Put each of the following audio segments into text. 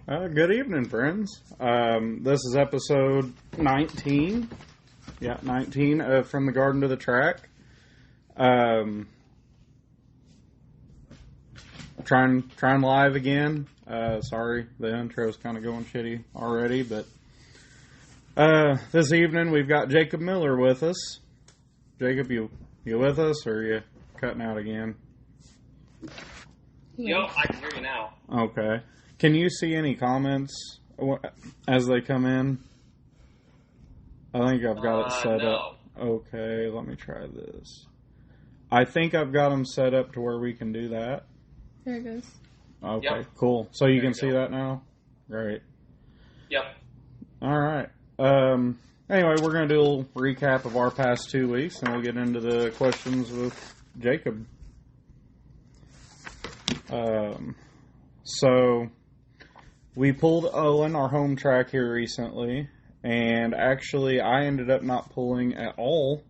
Good evening, friends. This is episode 19. Yeah, 19 From the Garden to the Track. Trying live again. Sorry, the intro's kind of going shitty already, but this evening we've got Jacob Miller with us. Jacob, you with us, or are you cutting out again? Yo, I can hear you now. Okay. Can you see any comments as they come in? I think I've got it set up. Okay, let me try this. I think I've got them set up to where we can do that. There it goes. Okay, Yep. cool. So you can see that now? Great. Yep. All right. Anyway, we're going to do a little recap of our past 2 weeks, and we'll get into the questions with Jacob. So we pulled Owen, our home track, here recently, and actually I ended up not pulling at all.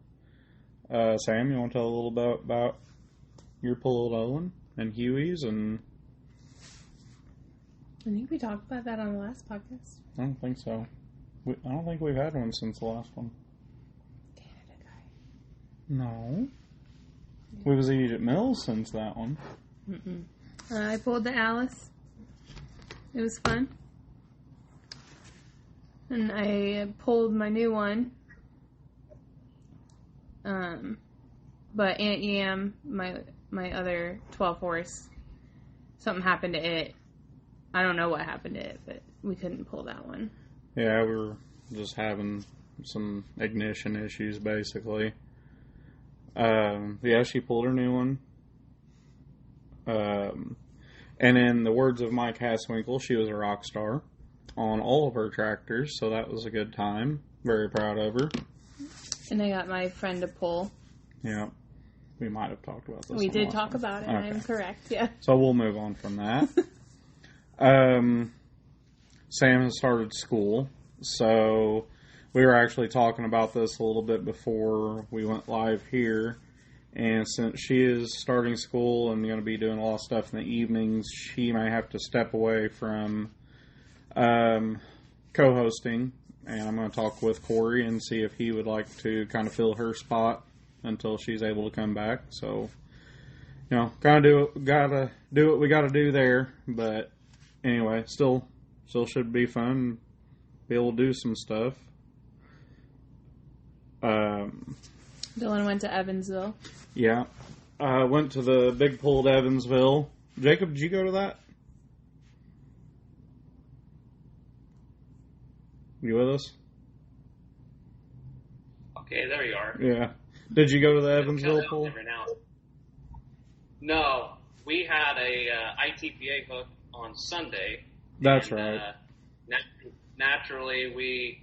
Sam, you want to tell a little bit about your pull at Owen and Huey's? And I think we talked about that on the last podcast. I don't think so. I don't think we've had one since the last one. Canada guy. No. We was at Egypt Mills since that one. Mm-mm. I pulled the Alice. It was fun. And I pulled my new one. But Aunt Yam, my other 12 horse, something happened to it. I don't know what happened to it, but we couldn't pull that one. Yeah, we were just having some ignition issues, basically. Yeah, she pulled her new one. And in the words of Mike Haswinkle, she was a rock star on all of her tractors, so that was a good time. Very proud of her. And I got my friend to pull. Yeah, we might have talked about this. We did talk about it, okay. I am correct, yeah. So we'll move on from that. Sam has started school, so we were actually talking about this a little bit before we went live here. And since she is starting school and going to be doing a lot of stuff in the evenings, she may have to step away from co-hosting. And I'm going to talk with Corey and see if he would like to kind of fill her spot until she's able to come back. So, you know, gotta do what we gotta do there. But anyway, still should be fun. Be able to do some stuff. Dylan went to Evansville. Yeah. Went to the big pull at Evansville. Jacob, did you go to that? You with us? Okay, there you are. Yeah. Did you go to the Evansville pull? Right now. No, we had a ITPA hook on Sunday. That's and, right. Naturally, we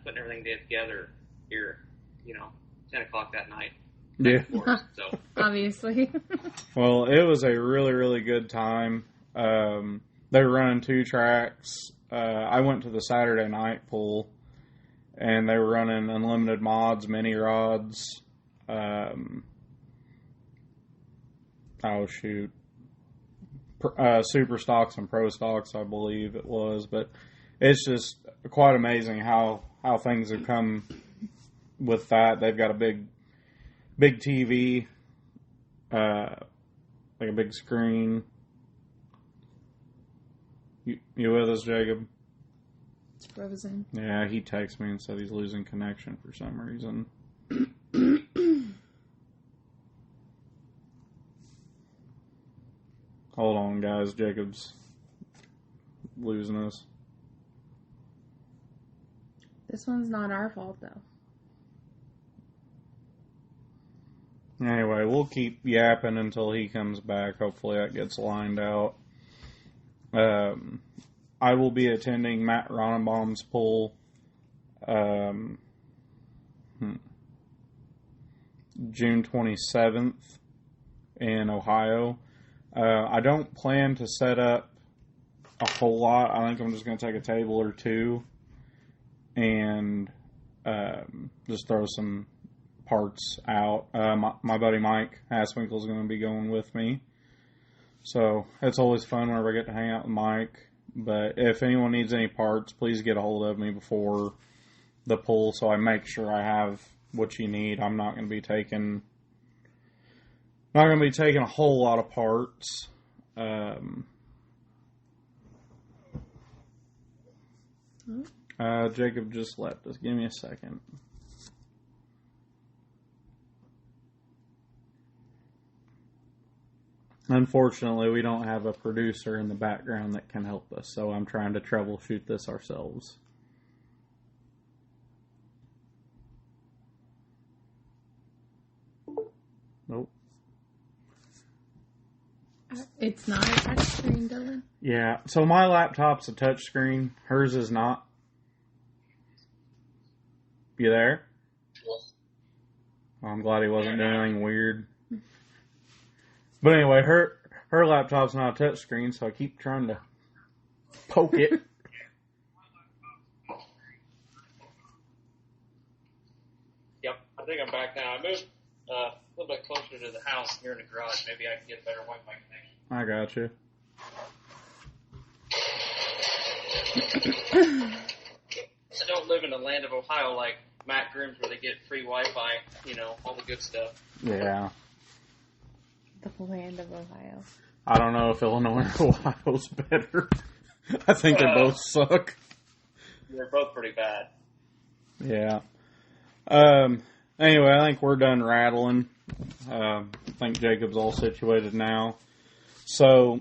putting everything together here, 10 o'clock that night. Yeah. So. Obviously. Well, it was a really, really good time. They were running 2 tracks. I went to the Saturday night pull, and they were running unlimited mods, mini rods. Super stocks and pro stocks, I believe it was. But it's just quite amazing how things have come with that. They've got a big TV, like a big screen. You with us, Jacob? It's frozen. Yeah, he texted me and said he's losing connection for some reason. Hold on, guys. Jacob's losing us. This one's not our fault, though. Anyway, we'll keep yapping until he comes back. Hopefully that gets lined out. I will be attending Matt Ronenbaum's pull June 27th in Ohio. I don't plan to set up a whole lot. I think I'm just going to take a table or two and just throw some parts out. My buddy Mike Haswinkle is going to be going with me. So it's always fun whenever I get to hang out with Mike. But if anyone needs any parts, please get a hold of me before the pull so I make sure I have what you need. I'm not going to be taking a whole lot of parts. Jacob just left us. Give me a second. Unfortunately, we don't have a producer in the background that can help us, so I'm trying to troubleshoot this ourselves. Nope. It's not a touchscreen, Dylan. Yeah, so my laptop's a touchscreen. Hers is not. You there? I'm glad he wasn't doing anything weird. But anyway, her laptop's not a touchscreen, so I keep trying to poke it. Yep, I think I'm back now. I moved a little bit closer to the house here in the garage. Maybe I can get a better Wi-Fi connection. I got you. I don't live in the land of Ohio like Matt Grimm's where they get free Wi-Fi, all the good stuff. Yeah. The land of Ohio. I don't know if Illinois or Ohio's better. I think they both suck. They're both pretty bad. Yeah. Anyway, I think we're done rattling. I think Jacob's all situated now. So,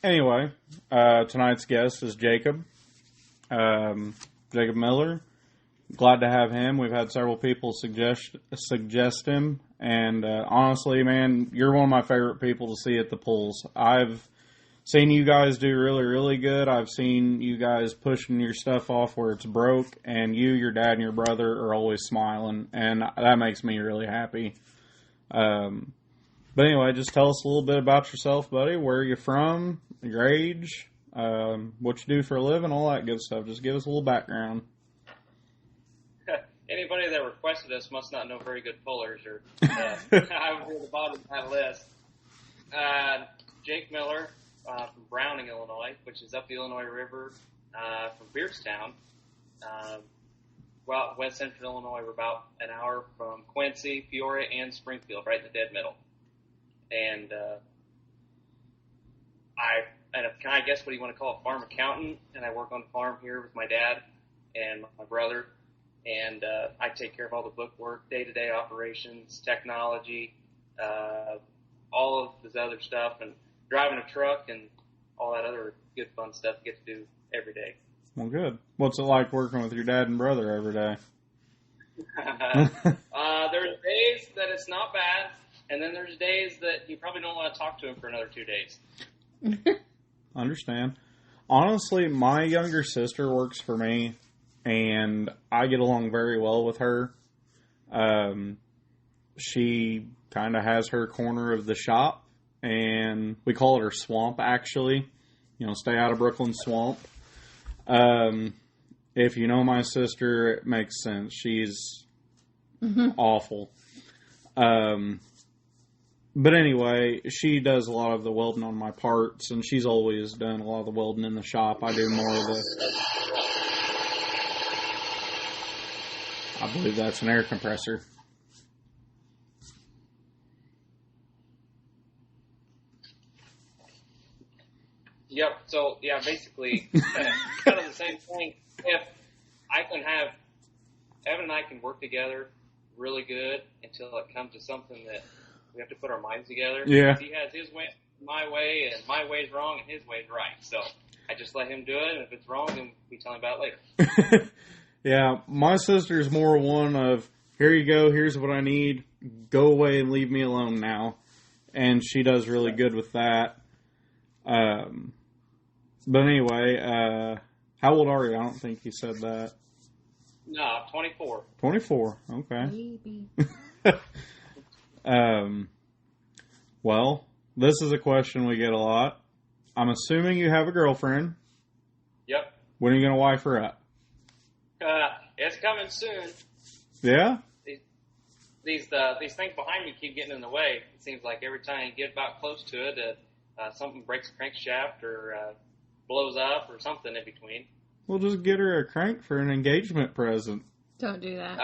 anyway, tonight's guest is Jacob. Jacob Miller. Glad to have him. We've had several people suggest him. And honestly, man, you're one of my favorite people to see at the pulls. I've seen you guys do really, really good. I've seen you guys pushing your stuff off where it's broke. And you, your dad, and your brother are always smiling. And that makes me really happy. But anyway, just tell us a little bit about yourself, buddy. Where you're from, your age, what you do for a living, all that good stuff. Just give us a little background. Anybody that requested us must not know very good pullers, or I would be at the bottom of that list. Jake Miller from Browning, Illinois, which is up the Illinois River from Beardstown. Well, West Central Illinois, we're about an hour from Quincy, Peoria, and Springfield, right in the dead middle. And can I guess what you want to call a farm accountant? And I work on a farm here with my dad and my brother. And I take care of all the book work, day-to-day operations, technology, all of this other stuff, and driving a truck and all that other good fun stuff you get to do every day. Well, good. What's it like working with your dad and brother every day? There's days that it's not bad, and then there's days that you probably don't want to talk to him for another 2 days. Understand. Honestly, my younger sister works for me, and I get along very well with her. She kind of has her corner of the shop, and we call it her swamp, actually. Stay out of Brooklyn swamp. If you know my sister, it makes sense. She's awful. But anyway, she does a lot of the welding on my parts, and she's always done a lot of the welding in the shop. I do more of the... I believe that's an air compressor. Yep. So, yeah, basically, kind of the same thing. If I can have, Evan and I can work together really good until it comes to something that we have to put our minds together. Yeah. He has his way, my way, and my way's wrong, and his way's right. So I just let him do it, and if it's wrong, then we tell him about it later. Yeah, my sister's more one of, here you go, here's what I need, go away and leave me alone now. And she does really good with that. But anyway, how old are you? I don't think you said that. No, 24. 24, okay. Baby. Well, this is a question we get a lot. I'm assuming you have a girlfriend. Yep. When are you going to wife her up? It's coming soon. Yeah? These things behind me keep getting in the way. It seems like every time you get about close to it, something breaks a crankshaft or blows up or something in between. We'll just get her a crank for an engagement present. Don't do that.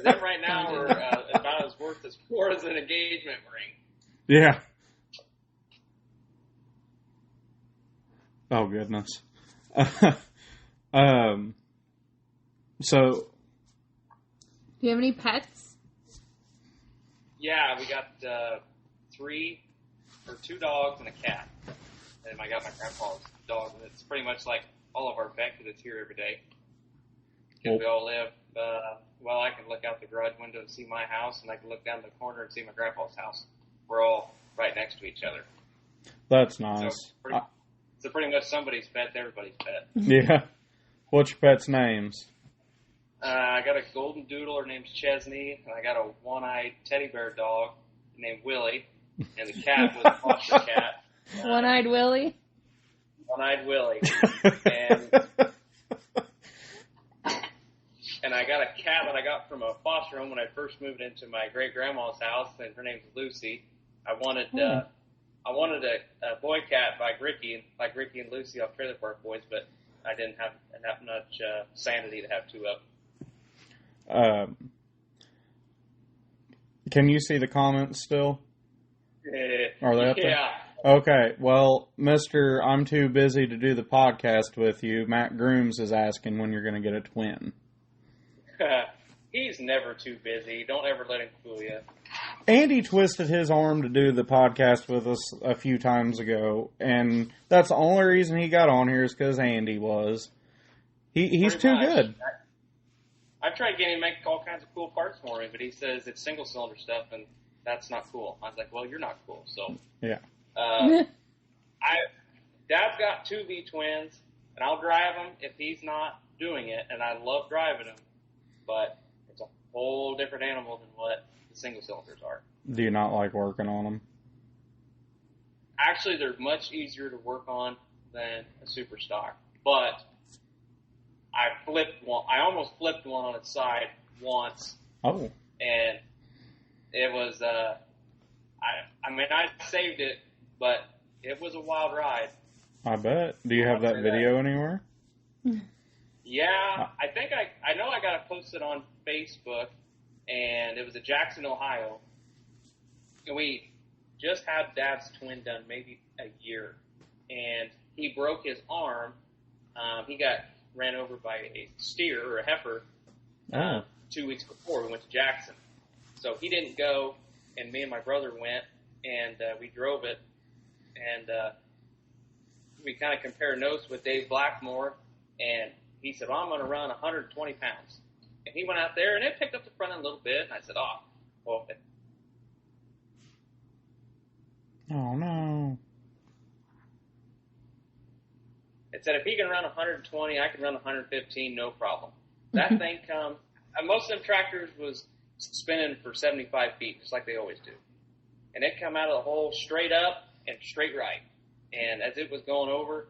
Them right now are about as worth as an engagement ring. Yeah. Oh, goodness. So. Do you have any pets? Yeah, we got 2 dogs and a cat. And I got my grandpa's dog. And it's pretty much like all of our vet because it's here every day. Because we all live, I can look out the garage window and see my house, and I can look down the corner and see my grandpa's house. We're all right next to each other. That's nice. So pretty much somebody's pet, everybody's pet. Yeah. What's your pet's names? I got a golden doodle. Her name's Chesney. And I got a one-eyed teddy bear dog named Willie. And the cat was a foster cat. One-eyed Willie? One-eyed Willie. And I got a cat that I got from a foster home when I first moved into my great-grandma's house, and her name's Lucy. I wanted a boy cat like Ricky and Lucy off Trailer Park Boys, but I didn't have much sanity to have 2 of them. Can you see the comments still? Are they up there? Yeah. Okay, well, Mr. I'm too busy to do the podcast with you, Matt Grooms is asking when you're going to get a twin. He's never too busy. Don't ever let him fool you. Andy twisted his arm to do the podcast with us a few times ago, and that's the only reason he got on here is because Andy was. He's too good. I've tried getting him to make all kinds of cool parts for me, but he says it's single-cylinder stuff, and that's not cool. I was like, well, you're not cool, so. Yeah. Dad's got 2 V-twins, and I'll drive them if he's not doing it, and I love driving them, but it's a whole different animal than what the single cylinders are. Do you not like working on them? Actually, they're much easier to work on than a super stock, but I almost flipped one on its side once. Oh. And it was, I saved it, but it was a wild ride. I bet. Do you have that video anywhere? Yeah, I think I know I got it posted on Facebook, and it was at Jackson, Ohio. And we just had Dad's twin done maybe a year, and he broke his arm. He got ran over by a steer or a heifer 2 weeks before we went to Jackson. So he didn't go, and me and my brother went, and we drove it, and we kind of compared notes with Dave Blackmore, and he said, well, I'm going to run 120 pounds. And he went out there, and it picked up the front end a little bit, and I said, well. Oh, no. It said, if he can run 120, I can run 115, no problem. That thing come, most of them tractors was spinning for 75 feet, just like they always do. And it come out of the hole straight up and straight right. And as it was going over,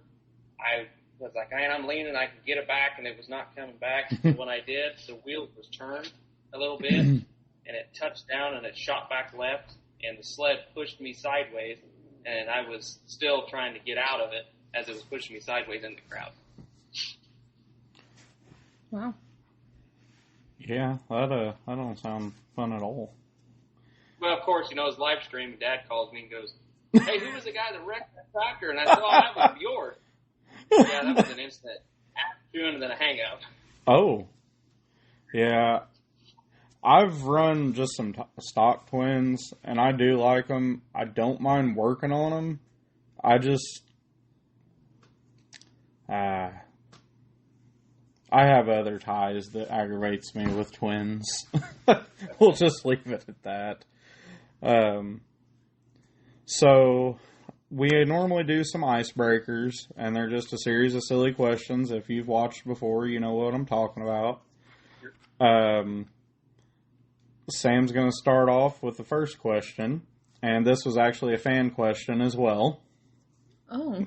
I was like, man, I'm leaning, I can get it back, and it was not coming back. So when I did, the wheel was turned a little bit, and it touched down, and it shot back left, and the sled pushed me sideways, and I was still trying to get out of it as it was pushing me sideways in the crowd. Wow. Yeah, that don't sound fun at all. Well, of course, it's live stream, and Dad calls me and goes, hey, who was the guy that wrecked that tractor? And I said, that was yours. Yeah, that was an instant attitude and then a hang-up. Oh. Yeah. I've run just some stock twins, and I do like them. I don't mind working on them. I just... I have other ties that aggravates me with twins. We'll just leave it at that. So, we normally do some icebreakers, and they're just a series of silly questions. If you've watched before, you know what I'm talking about. Sam's going to start off with the first question, and this was actually a fan question as well. Oh.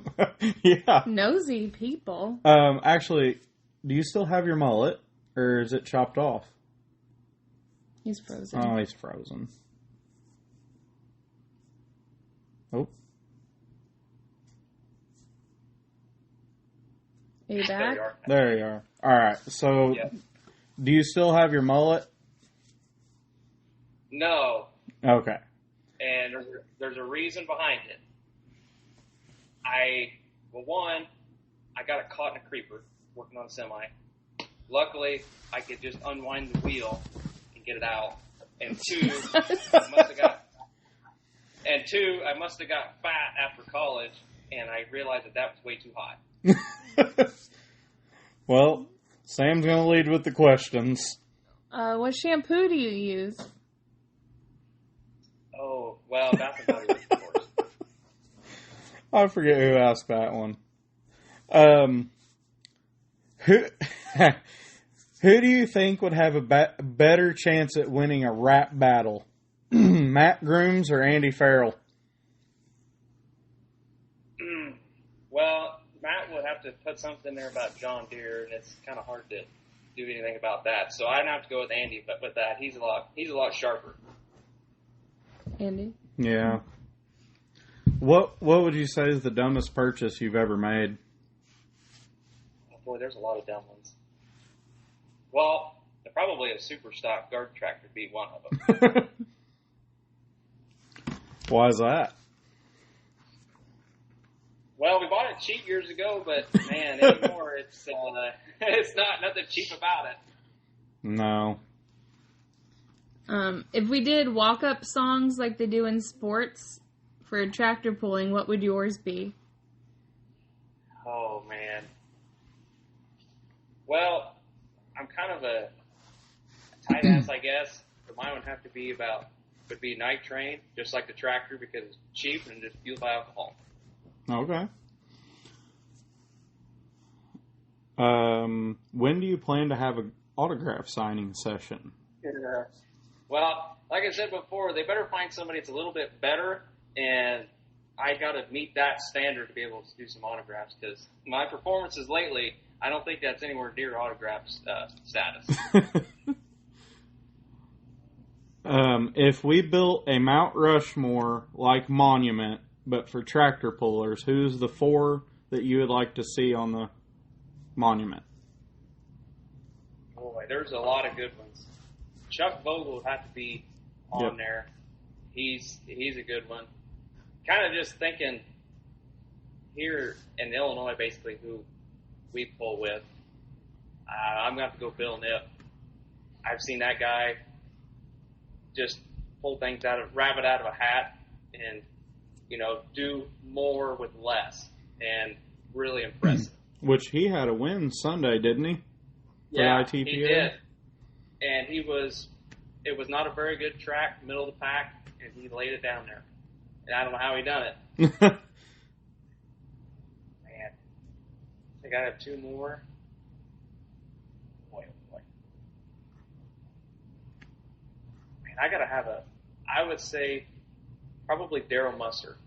Yeah. Nosy people. Actually, do you still have your mullet, or is it chopped off? He's frozen. Oh, he's frozen. Oh. Are you There back? you are. There you are. All right. So, Yeah. do you still have your mullet? No, Okay. and there's a reason behind it. I got caught in a creeper working on a semi. Luckily, I could just unwind the wheel and get it out. And two, I must have got fat after college, and I realized that was way too hot. Well, Sam's going to lead with the questions. What shampoo do you use? Oh, well, Bath and Body Works, of course. I forget who asked that one. Who who do you think would have a better chance at winning a rap battle? Matt Grooms or Andy Farrell? Well, Matt would have to put something there about John Deere, and it's kind of hard to do anything about that. So I'd have to go with Andy, but with that, he's a lot sharper. Andy? Yeah. What would you say is the dumbest purchase you've ever made? Oh boy, there's a lot of dumb ones. Well, probably a super stock garden tractor would be one of them. Why is that? Well, we bought it cheap years ago, but man, anymore it's not nothing cheap about it. No. If we did walk-up songs like they do in sports for tractor pulling, what would yours be? Oh man. Well, I'm kind of a tight ass, I guess. But mine would have to be would be Night Train, just like the tractor, because it's cheap and just fueled by alcohol. Okay. When do you plan to have an autograph signing session? Well, like I said before, they better find somebody that's a little bit better, and I got to meet that standard to be able to do some autographs, because my performances lately, I don't think that's anywhere near autograph status. If we built a Mount Rushmore-like monument, but for tractor pullers, who's the 4 that you would like to see on the monument? Boy, there's a lot of good ones. Chuck Vogel would have to be on there. He's a good one. Kind of just thinking here in Illinois, basically, who we pull with. I'm going to have to go Bill Nip. I've seen that guy just pull things rabbit out of a hat and, do more with less, and really impressive. Which he had a win Sunday, didn't he? Yeah, ITPA? he did. And it was not a very good track, middle of the pack, and he laid it down there. And I don't know how he done it. Man, I think I have 2 more. Boy, oh boy. Man, I gotta have I would say, probably Daryl Musser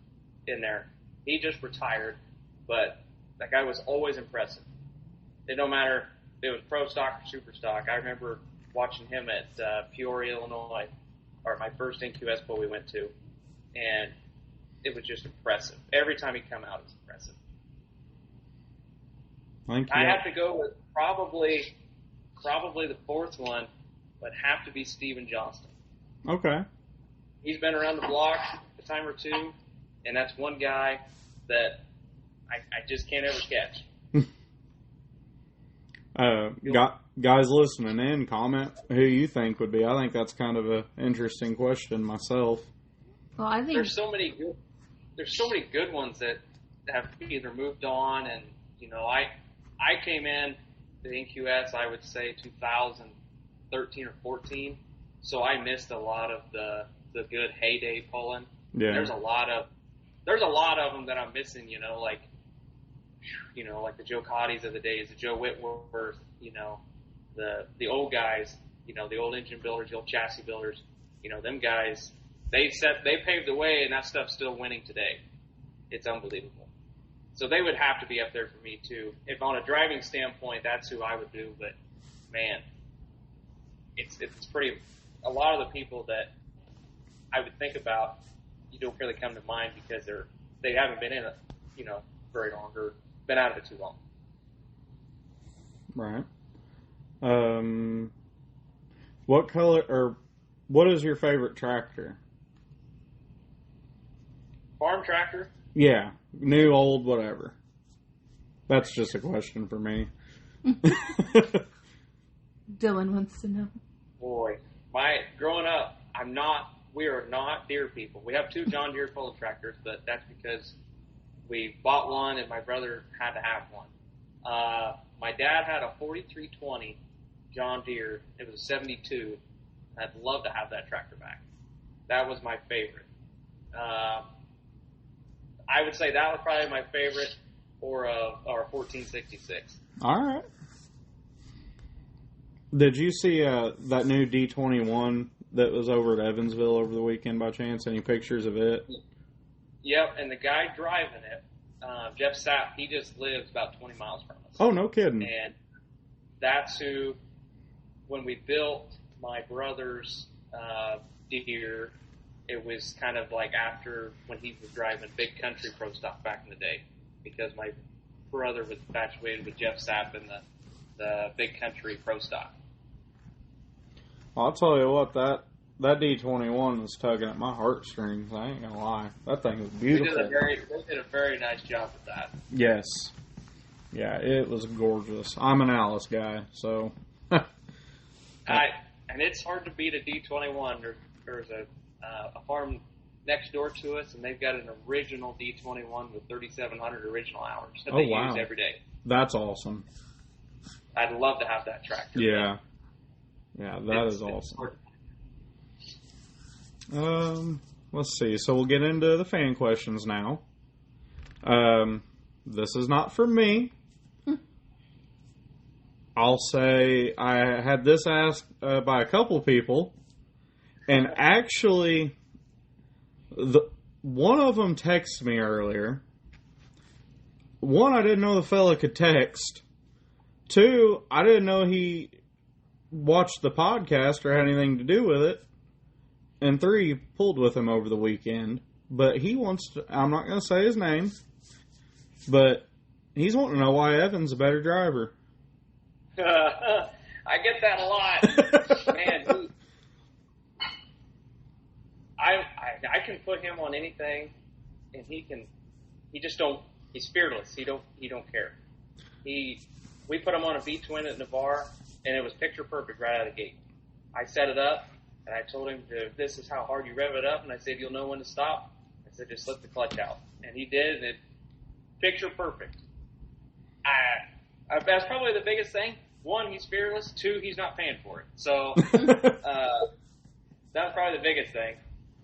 in there. He just retired, but that guy was always impressive. It don't matter if it was pro stock or super stock. I remember watching him at Peoria, Illinois, or my first NQS bowl we went to, and it was just impressive. Every time he'd come out, it was impressive. I have to go with probably the 4th one, but have to be Steven Johnston. Okay. He's been around the block a time or two, and that's one guy that I just can't ever catch. Guys listening in, comment who you think would be. I think that's kind of an interesting question myself. Well, I think there's so many good ones that have either moved on, and I came in to the NQS, I would say 2013 or 14, so I missed a lot of the good heyday pulling. Yeah. There's a lot of them that I'm missing. Like the Joe Cotties of the days, the Joe Whitworth, the old guys, the old engine builders, the old chassis builders, them guys, they paved the way, and that stuff's still winning today. It's unbelievable. So they would have to be up there for me too. If on a driving standpoint, that's who I would do. But man, it's pretty. A lot of the people that I would think about, you don't really come to mind because they haven't been in it, very long or been out of it too long. Right. What color or what is your favorite tractor? Farm tractor? Yeah, new, old, whatever. That's just a question for me. Dylan wants to know. Boy, growing up, we are not Deere people. We have 2 John Deere polo tractors, but that's because we bought one and my brother had to have one. My dad had a 4320 John Deere. It was a 72. I'd love to have that tractor back. That was my favorite. I would say that was probably my favorite, or our 1466. All right. Did you see that new D21 that was over at Evansville over the weekend by chance? Any pictures of it? Yep, and the guy driving it, Jeff Sapp, he just lives about 20 miles from us. Oh, no kidding. And that's who, when we built my brother's Deere, it was kind of like after when he was driving Big Country Pro Stock back in the day, because my brother was infatuated with Jeff Sapp and the Big Country Pro Stock. I'll tell you what, that D21 was tugging at my heartstrings. I ain't gonna lie. That thing was beautiful. They did a very nice job with that. Yes. Yeah, it was gorgeous. I'm an Alice guy, so. And it's hard to beat a D21. There's a farm next door to us, and they've got an original D21 with 3,700 original hours that they use every day. That's awesome. I'd love to have that tractor. Yeah. Yeah, that is awesome. Let's see. So we'll get into the fan questions now. This is not for me. I'll say I had this asked by a couple people, and actually, one of them texted me earlier. One, I didn't know the fella could text. Two, I didn't know he watched the podcast or had anything to do with it. And three, pulled with him over the weekend. But he wants to, I'm not going to say his name, but he's wanting to know why Evan's a better driver. I get that a lot. Man, I can put him on anything, and he's fearless. He don't care. We put him on a V-twin at Navarre, and it was picture perfect right out of the gate. I set it up, and I told him, this is how hard you rev it up, and I said, you'll know when to stop. I said, just slip the clutch out. And he did, and it picture perfect. That's probably the biggest thing. One, he's fearless. Two, he's not paying for it. So that's probably the biggest thing.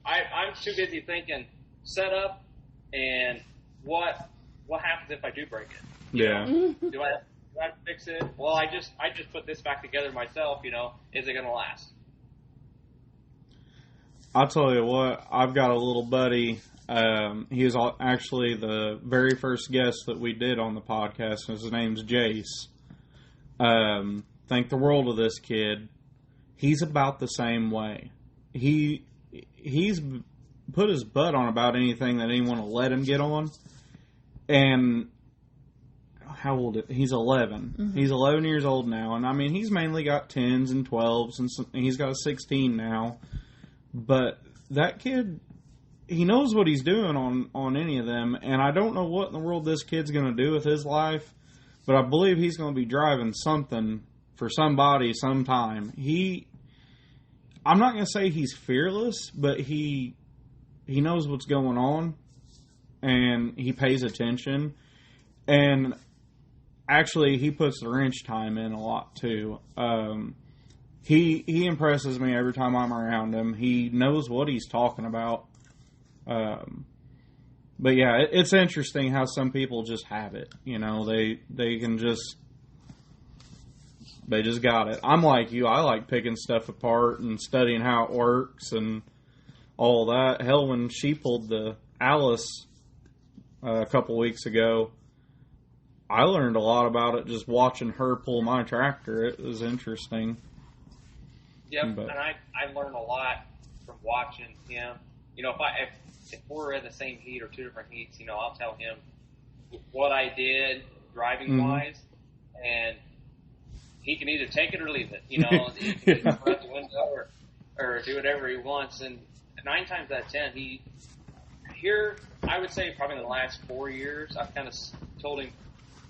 I'm too busy thinking set up and what happens if I do break it. Yeah. Do I have to fix it? Well, I just put this back together myself. Is it going to last? I'll tell you what. I've got a little buddy. He was actually the very first guest that we did on the podcast. His name's Jace. Think the world of this kid. He's about the same way. He's put his butt on about anything that anyone will let him get on. And how old? He's 11. Mm-hmm. He's 11 years old now, and I mean he's mainly got 10s and 12s, and he's got a 16 now. But that kid, he knows what he's doing on any of them, and I don't know what in the world this kid's going to do with his life. But I believe he's going to be driving something for somebody sometime. I'm not going to say he's fearless, but he knows what's going on, and he pays attention. And actually, he puts the wrench time in a lot, too. He impresses me every time I'm around him. He knows what he's talking about. But yeah, it's interesting how some people just have it. They can just, they just got it. I'm like you. I like picking stuff apart and studying how it works and all that. Hell, when she pulled the Alice a couple weeks ago, I learned a lot about it just watching her pull my tractor. It was interesting. Yep, and I learned a lot from watching him. If we're in the same heat or two different heats, I'll tell him what I did driving wise, and he can either take it or leave it. You know, he can either throw it out the window or do whatever he wants. And 9 times out of 10, I would say probably in the last 4 years, I've kind of told him,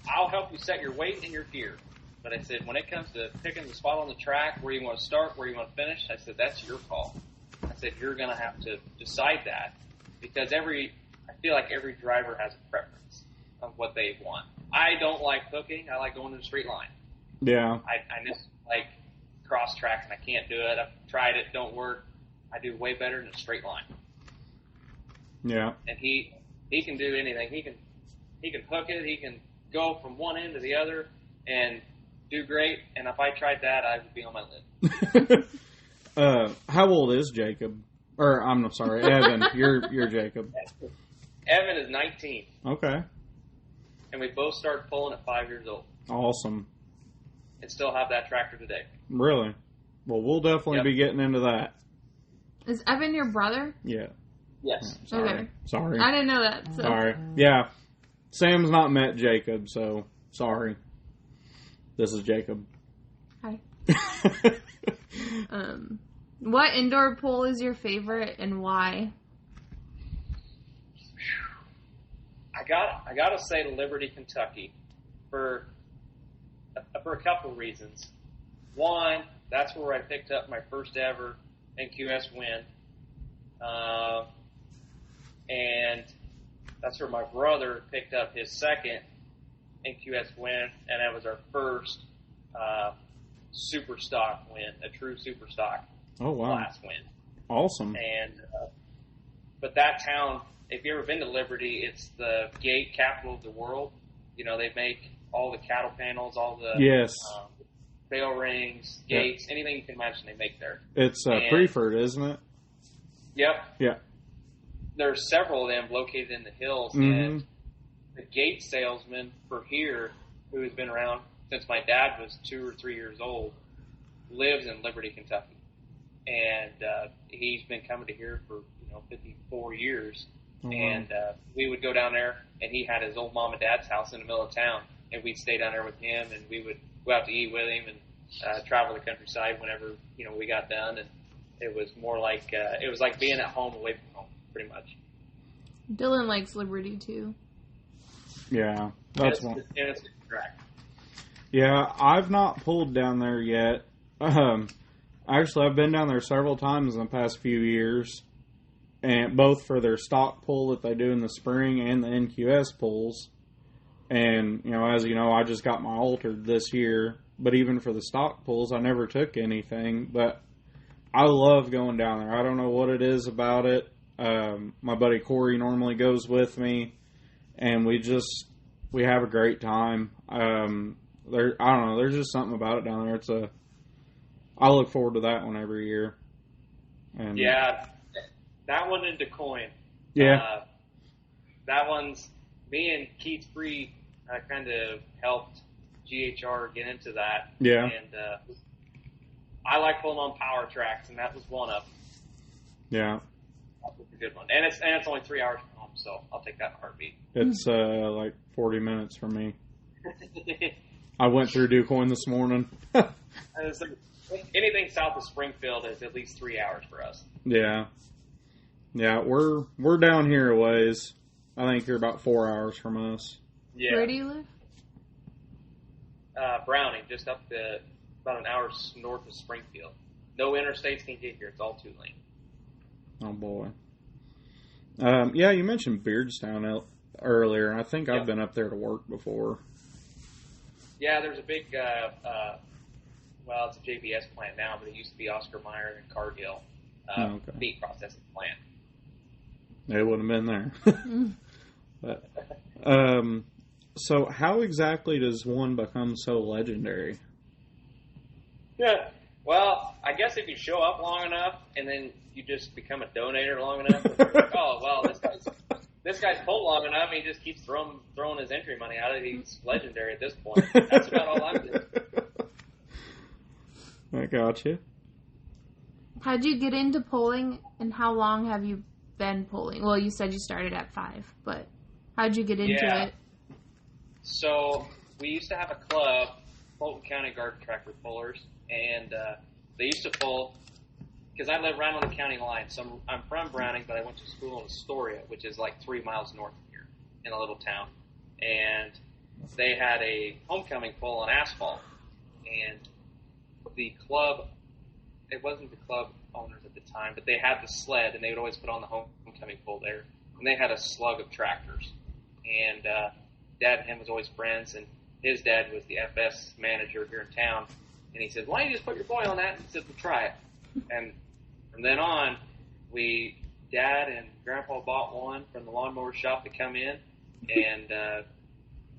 I'll help you set your weight and your gear. But I said, when it comes to picking the spot on the track, where you want to start, where you want to finish, I said, that's your call. I said, you're going to have to decide that, because I feel like every driver has a preference of what they want. I don't like hooking. I like going in a straight line. Yeah. I miss like cross track, and I can't do it. I've tried it, don't work. I do way better in a straight line. Yeah. And he can do anything. He can hook it. He can go from one end to the other and do great. And if I tried that, I would be on my lid. How old is Jacob? Or I'm sorry, Evan. You're Jacob. Evan is 19. Okay. And we both started pulling at 5 years old. Awesome. And still have that tractor today. Really? Well, we'll definitely be getting into that. Is Evan your brother? Yeah. Yes. Yeah, sorry. Okay. Sorry. I didn't know that. So. Sorry. Yeah. Sam's not met Jacob, so sorry. This is Jacob. Hi. What indoor pool is your favorite and why? I gotta say Liberty, Kentucky, for a couple of reasons. One, that's where I picked up my first ever NQS win, and that's where my brother picked up his second NQS win, and that was our first super stock win, a true super stock class win. Awesome. And but that town, if you've ever been to Liberty, it's the gate capital of the world. You know, they make all the cattle panels, all the bell rings, gates, anything you can imagine they make there. It's Preferred, isn't it? Yep. Yeah. There's several of them located in the hills, and the gate salesman for here, who has been around since my dad was 2 or 3 years old, lives in Liberty, Kentucky. And he's been coming to here for 54 years. Oh, and we would go down there, and he had his old mom and dad's house in the middle of town, and we'd stay down there with him, and we would go out to eat with him and travel the countryside whenever we got done. And it was more like it was like being at home away from home, pretty much. Dylan likes Liberty too. Yeah, that's one. And it's a track. Yeah, I've not pulled down there yet. Actually, I've been down there several times in the past few years, and both for their stock pull that they do in the spring and the NQS pulls. And, as you know, I just got my altered this year, but even for the stock pulls, I never took anything, but I love going down there. I don't know what it is about it. My buddy Corey normally goes with me, and we have a great time. I don't know, there's just something about it down there. I look forward to that one every year. And yeah, that one in DeCoin. Yeah. That one's, me and Keith Free kind of helped GHR get into that. Yeah. And I like pulling on power tracks, and that was one of them. Yeah. That was a good one. And it's only 3 hours from home, so I'll take that in a heartbeat. It's like 40 minutes for me. I went through DuQuoin this morning. Anything south of Springfield is at least 3 hours for us. Yeah. Yeah, we're down here a ways. I think you're about 4 hours from us. Yeah. Where do you live? Browning, just up to about an hour north of Springfield. No interstates can get here. It's all 2-lane. Oh, boy. Yeah, you mentioned Beardstown earlier. I think I've been up there to work before. Yeah, there's a big, it's a JBS plant now, but it used to be Oscar Mayer and Cargill meat processing plant. They would have been there. But, so how exactly does one become so legendary? Yeah, well, I guess if you show up long enough and then you just become a donator long enough, like, oh, well, this guy's pulled long enough, he just keeps throwing his entry money out of it. He's legendary at this point. That's about all I'm doing. I got you. How'd you get into pulling, and how long have you been pulling? Well, you said you started at 5, but how'd you get into it? So we used to have a club Fulton County garden tractor pullers, and they used to pull, because I live right on the county line. So I'm from Browning, but I went to school in Astoria, which is like 3 miles north of here in a little town. And they had a homecoming pull on asphalt. And the club, it wasn't the club owners at the time, but they had the sled, and they would always put on the homecoming pull there. And they had a slug of tractors. And Dad and him was always friends, and his dad was the FS manager here in town. And he said, why don't you just put your boy on that? And he said, we'll try it. And from then on, Dad and Grandpa bought one from the lawnmower shop to come in, and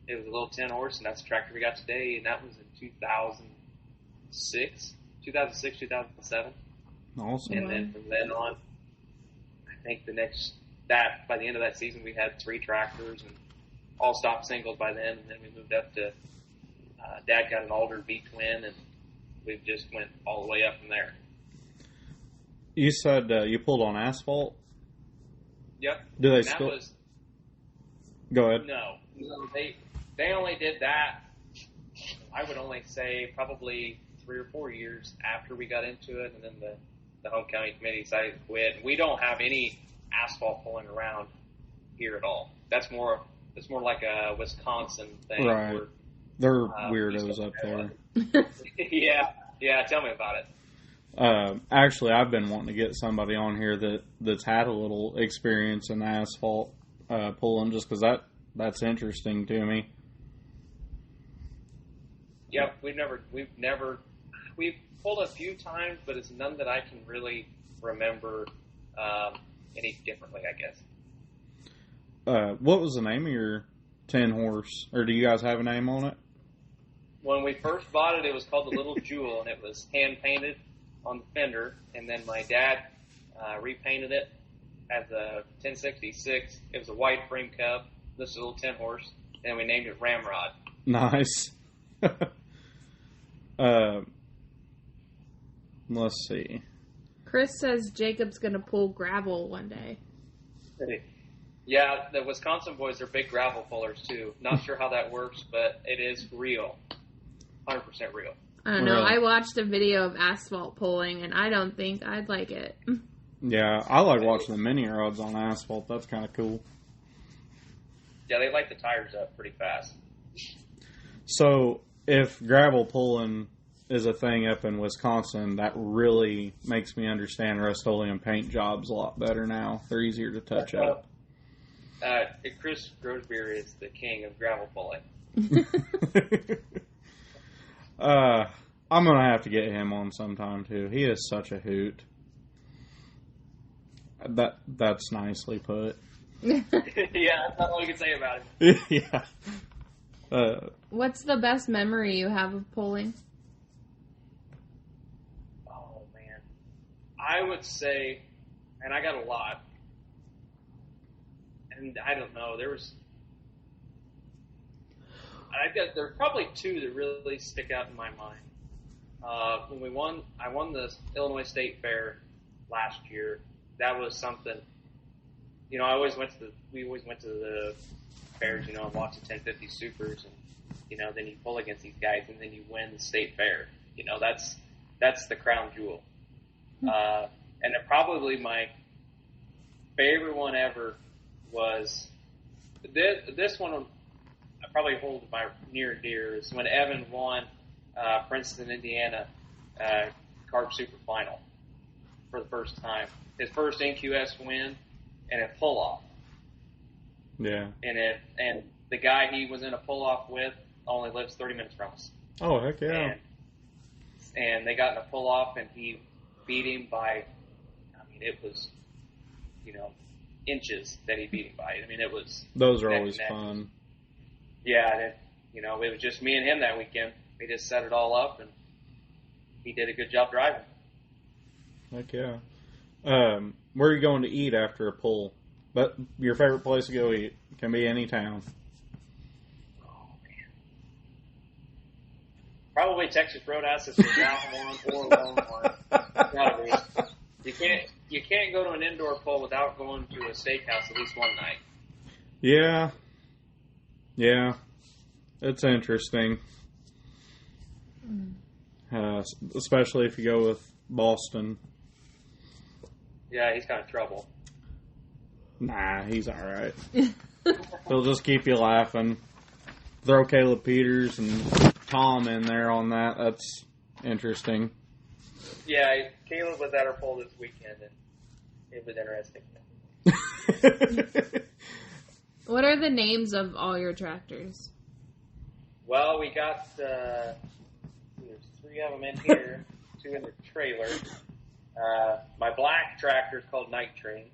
it was a little 10-horse, and that's the tractor we got today, and that was in 2006, 2007. Awesome. And then from then on, I think by the end of that season, we had 3 tractors, and all stopped singles by then, and then we moved up to, Dad got an Alder V-twin, and we just went all the way up from there. You said you pulled on asphalt? Yep. Do they and still? That was, Go ahead. No, they only did that, I would only say probably 3 or 4 years after we got into it, and then the home county committee decided to quit. And we don't have any asphalt pulling around here at all. That's more like a Wisconsin thing. Right. Where, They're weirdos up there. Yeah, tell me about it. Actually, I've been wanting to get somebody on here that's had a little experience in asphalt pulling, just because that's interesting to me. Yep, we've pulled a few times, but it's none that I can really remember any differently, I guess. What was the name of your 10-horse, or do you guys have a name on it? When we first bought it, it was called the Little Jewel, and it was hand painted on the fender, and then my dad repainted it as a 1066. It was a white frame cub. This is a little 10-horse, and we named it Ramrod. Nice. Let's see. Chris says Jacob's going to pull gravel one day. Yeah, the Wisconsin boys are big gravel pullers, too. Not sure how that works, but it is real. 100% real. I don't know. Really? I watched a video of asphalt pulling, and I don't think I'd like it. Yeah, I like watching the mini rods on asphalt. That's kind of cool. Yeah, they light the tires up pretty fast. So, if gravel pulling is a thing up in Wisconsin, that really makes me understand Rust-Oleum paint jobs a lot better now. They're easier to touch up. Chris Grossbeer is the king of gravel pulling. I'm going to have to get him on sometime, too. He is such a hoot. That's nicely put. Yeah, that's all we can say about it. Yeah. What's the best memory you have of pulling? Oh, man. I would say, and I got a lot, and I don't know, there's probably 2 that really stick out in my mind. When I won the Illinois State Fair last year. That was something. You know, we always went to the fairs, you know, and watched the 1050 Supers, and you know, then you pull against these guys, and then you win the state fair. You know, that's the crown jewel. And then probably my favorite one ever was this one. I probably hold my near and dear is when Evan won Princeton, Indiana, Carb Super Final for the first time. His first NQS win and a pull off. Yeah. And the guy he was in a pull off with only lives 30 minutes from us. Oh, heck yeah. And they got in a pull off, and he beat him by, I mean, it was, you know, inches that he beat him by. I mean, it was. Those are always fun. Yeah, and you know, it was just me and him that weekend. We just set it all up, and he did a good job driving. Heck yeah. Where are you going to eat after a pull? But your favorite place to go eat can be any town. Oh man, probably Texas Roadhouse is without one or Longhorn. Gotta be. You can't go to an indoor pull without going to a steakhouse at least one night. Yeah. Yeah. It's interesting. Especially if you go with Boston. Yeah, he's kind of trouble. Nah, he's all right. He'll just keep you laughing. Throw Caleb Peters and Tom in there on that. That's interesting. Yeah, Caleb was at our poll this weekend, and it was interesting. What are the names of all your tractors? Well, we got there's 3 of them in here, 2 in the trailer. My black tractor is called Night Train,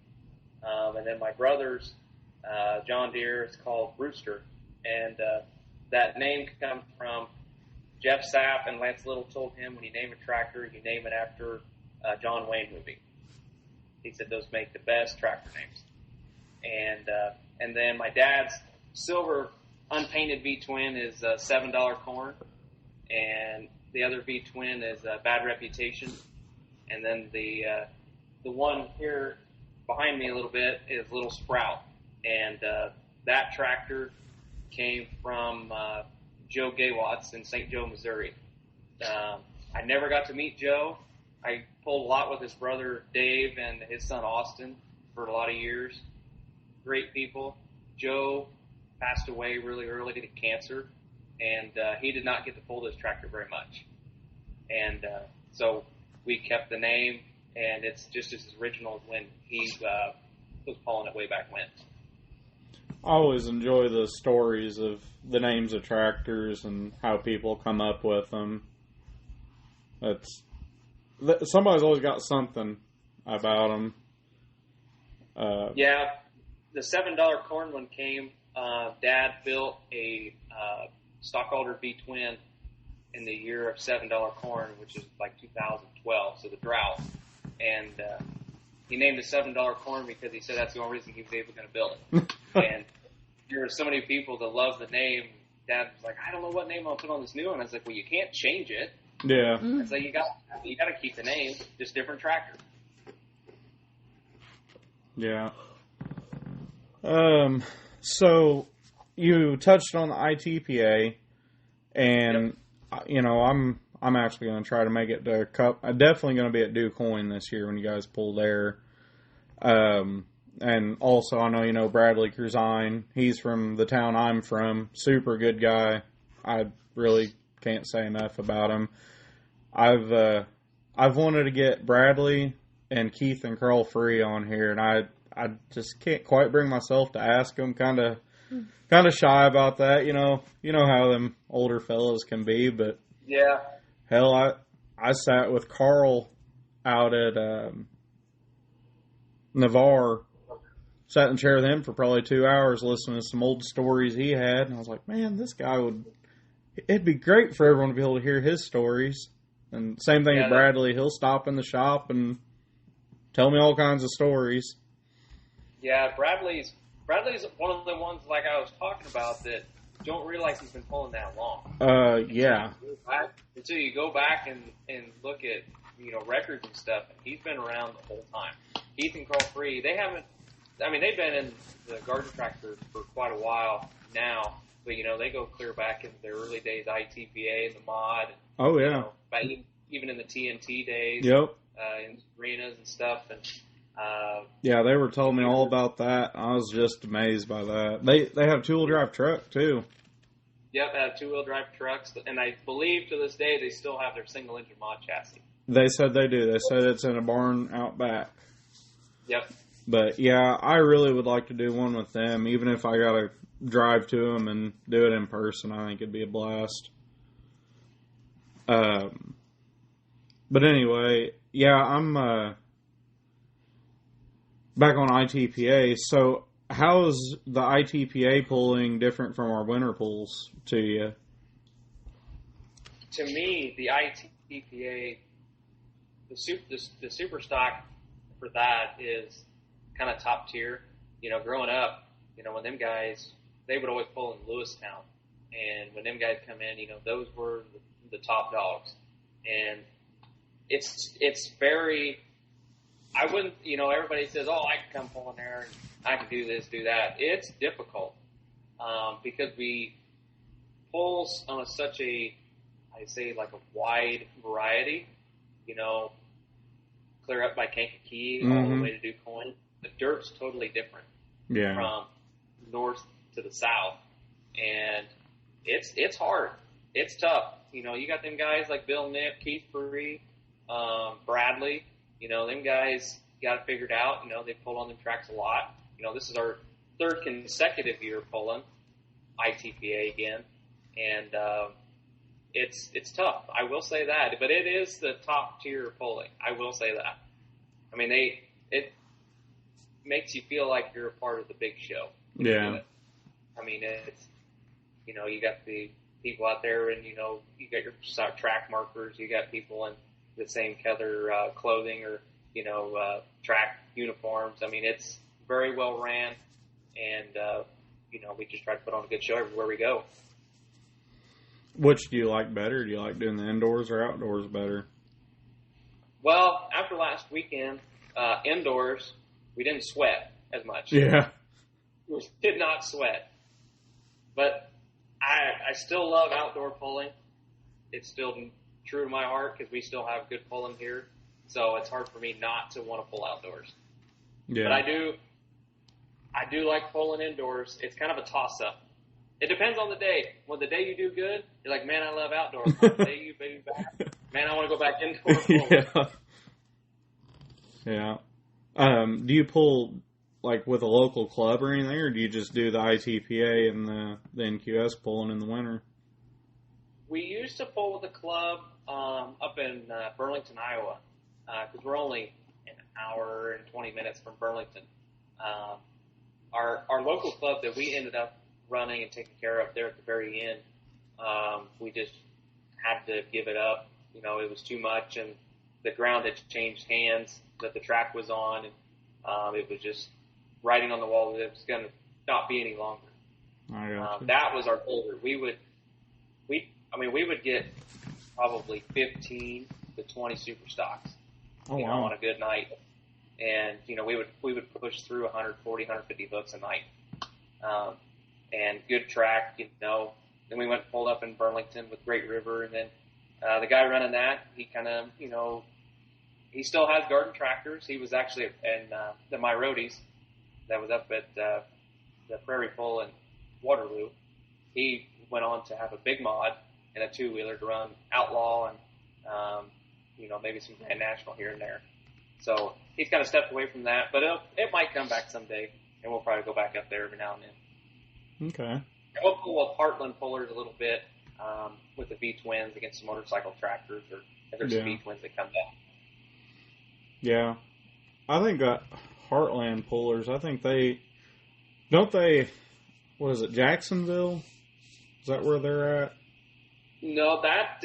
and then my brother's John Deere is called Rooster, and that name comes from Jeff Sapp and Lance Little told him when you name a tractor, you name it after a John Wayne movie. He said those make the best tractor names. And then my dad's silver unpainted V-twin is $7 corn, and the other V-twin is Bad Reputation. And then the one here behind me a little bit is Little Sprout, and that tractor came from Joe Gaywatts in St. Joe, Missouri. I never got to meet Joe. I pulled a lot with his brother Dave and his son Austin for a lot of years. Great people. Joe passed away really early to cancer, and he did not get to pull this tractor very much. And so we kept the name, and it's just as original as when he was pulling it way back when. I always enjoy the stories of the names of tractors and how people come up with them. Somebody's always got something about them. Yeah, the $7 corn one came. Dad built a Stockalder V-twin in the year of $7 corn, which is like 2012, so the drought. And he named it $7 corn because he said that's the only reason he was able to build it. And there were so many people that love the name. Dad was like, I don't know what name I'll put on this new one. I was like, well, you can't change it. Yeah. It's like you got to keep the name, just different tractor. Yeah. So you touched on the ITPA, and you know I'm actually going to try to make it to Cup. I'm definitely going to be at DuCoin this year when you guys pull there. And also I know you know Bradley Curzine. He's from the town I'm from. Super good guy. I really can't say enough about him. I've wanted to get Bradley and Keith and Carl Free on here, and I just can't quite bring myself to ask them. Kind of shy about that, you know how them older fellas can be. But yeah, hell, I sat with Carl out at Navarre, sat in the chair with him for probably 2 hours listening to some old stories he had, and I was like, man, this guy it'd be great for everyone to be able to hear his stories. And same thing with Bradley. He'll stop in the shop and tell me all kinds of stories. Yeah, Bradley's one of the ones like I was talking about that don't realize he's been pulling that long. Yeah. Until you go back and look at records and stuff, and he's been around the whole time. Keith and Carl Free, they've been in the garden tractor for quite a while now, but they go clear back into their early days, ITPA and the mod. And, oh yeah. Even in the TNT days. Yep. In arenas and stuff, and yeah, they were telling me all about that. I was just amazed by that. They have 2-wheel drive truck too. Yep, they have 2-wheel drive trucks, and I believe to this day they still have their single engine mod chassis. They said they do. They said it's in a barn out back. Yep. But yeah, I really would like to do one with them, even if I gotta drive to them and do it in person. I think it'd be a blast. But anyway, yeah, I'm back on ITPA. So how's the ITPA pulling different from our winter pulls to you? To me, the ITPA, the super stock for that is kind of top tier. Growing up, when them guys, they would always pull in Lewistown. And when them guys come in, those were the top dogs. And it's very, I wouldn't, everybody says, oh, I can come pull in there and I can do this, do that. It's difficult because we pull on such a I say like a wide variety, clear up by Kankakee all the way to DuQuoin. The dirt's totally different from north to the south, and it's hard. It's tough. You got them guys like Bill Nip, Keith Free, Bradley. Them guys got it figured out. They pulled on them tracks a lot. This is our third consecutive year pulling ITPA again, and it's tough. I will say that, but it is the top tier pulling. I will say that. I mean, it makes you feel like you're a part of the big show. Yeah. I mean, it's you got the people out there, and you got your track markers. You got people in the same color clothing or track uniforms. I mean, it's very well ran, and we just try to put on a good show everywhere we go. Which do you like better? Do you like doing the indoors or outdoors better? Well, after last weekend, indoors, we didn't sweat as much. Yeah. We did not sweat. But I still love outdoor pulling. It's still true to my heart because we still have good pulling here. So it's hard for me not to want to pull outdoors. Yeah. But I do like pulling indoors. It's kind of a toss-up. It depends on the day. When the day you do good, you're like, man, I love outdoors. On the day you do bad, man, I want to go back indoors pulling. Yeah. Do you pull like with a local club or anything, or do you just do the ITPA and the NQS pulling in the winter? We used to pull with a club up in Burlington, Iowa, because we're only an hour and 20 minutes from Burlington. Our local club that we ended up running and taking care of there at the very end, we just had to give it up. It was too much, and the ground had changed hands that the track was on, and it was just writing on the wall that it was going to not be any longer. That was our folder. We would get probably 15 to 20 super stocks, wow. on a good night. And, we would push through 140, 150 hooks a night. And good track, Then we went and pulled up in Burlington with Great River, and then the guy running that, he kind of, he still has garden tractors. He was actually in my roadies that was up at the Prairie Pull in Waterloo. He went on to have a big mod and a two-wheeler to run Outlaw and, maybe some Grand National here and there. So he's kind of stepped away from that, but it might come back someday, and we'll probably go back up there every now and then. Okay. We'll pull up Heartland pullers a little bit with the V-twins against some motorcycle tractors, or if there's some V-twins that come down. Yeah. I think Heartland pullers, I think what is it, Jacksonville? Is that where they're at? No, that's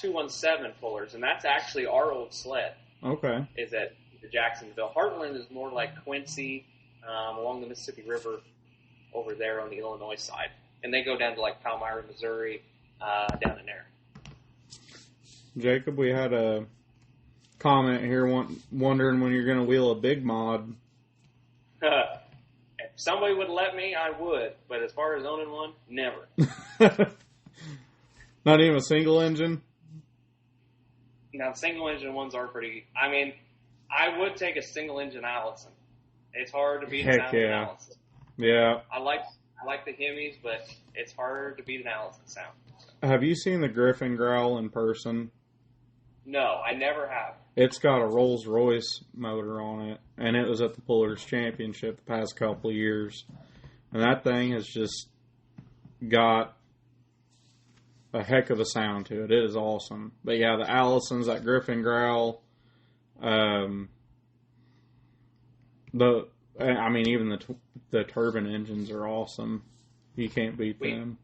217 pullers, and that's actually our old sled. Okay. Is at the Jacksonville. Heartland is more like Quincy, along the Mississippi River over there on the Illinois side. And they go down to like Palmyra, Missouri, down in there. Jacob, we had a comment here wondering when you're going to wheel a big mod. If somebody would let me, I would. But as far as owning one, never. Not even a single engine? Now, single engine ones are pretty. I mean, I would take a single engine Allison. It's hard to beat an Allison. Yeah. I like the Hemis, but it's hard to beat an Allison sound. Have you seen the Griffin Growl in person? No, I never have. It's got a Rolls-Royce motor on it, and it was at the Pullers Championship the past couple of years. And that thing has just got a heck of a sound to it. It is awesome. But yeah, the Allisons, that Griffin Growl, even the turbine engines are awesome. You can't beat them.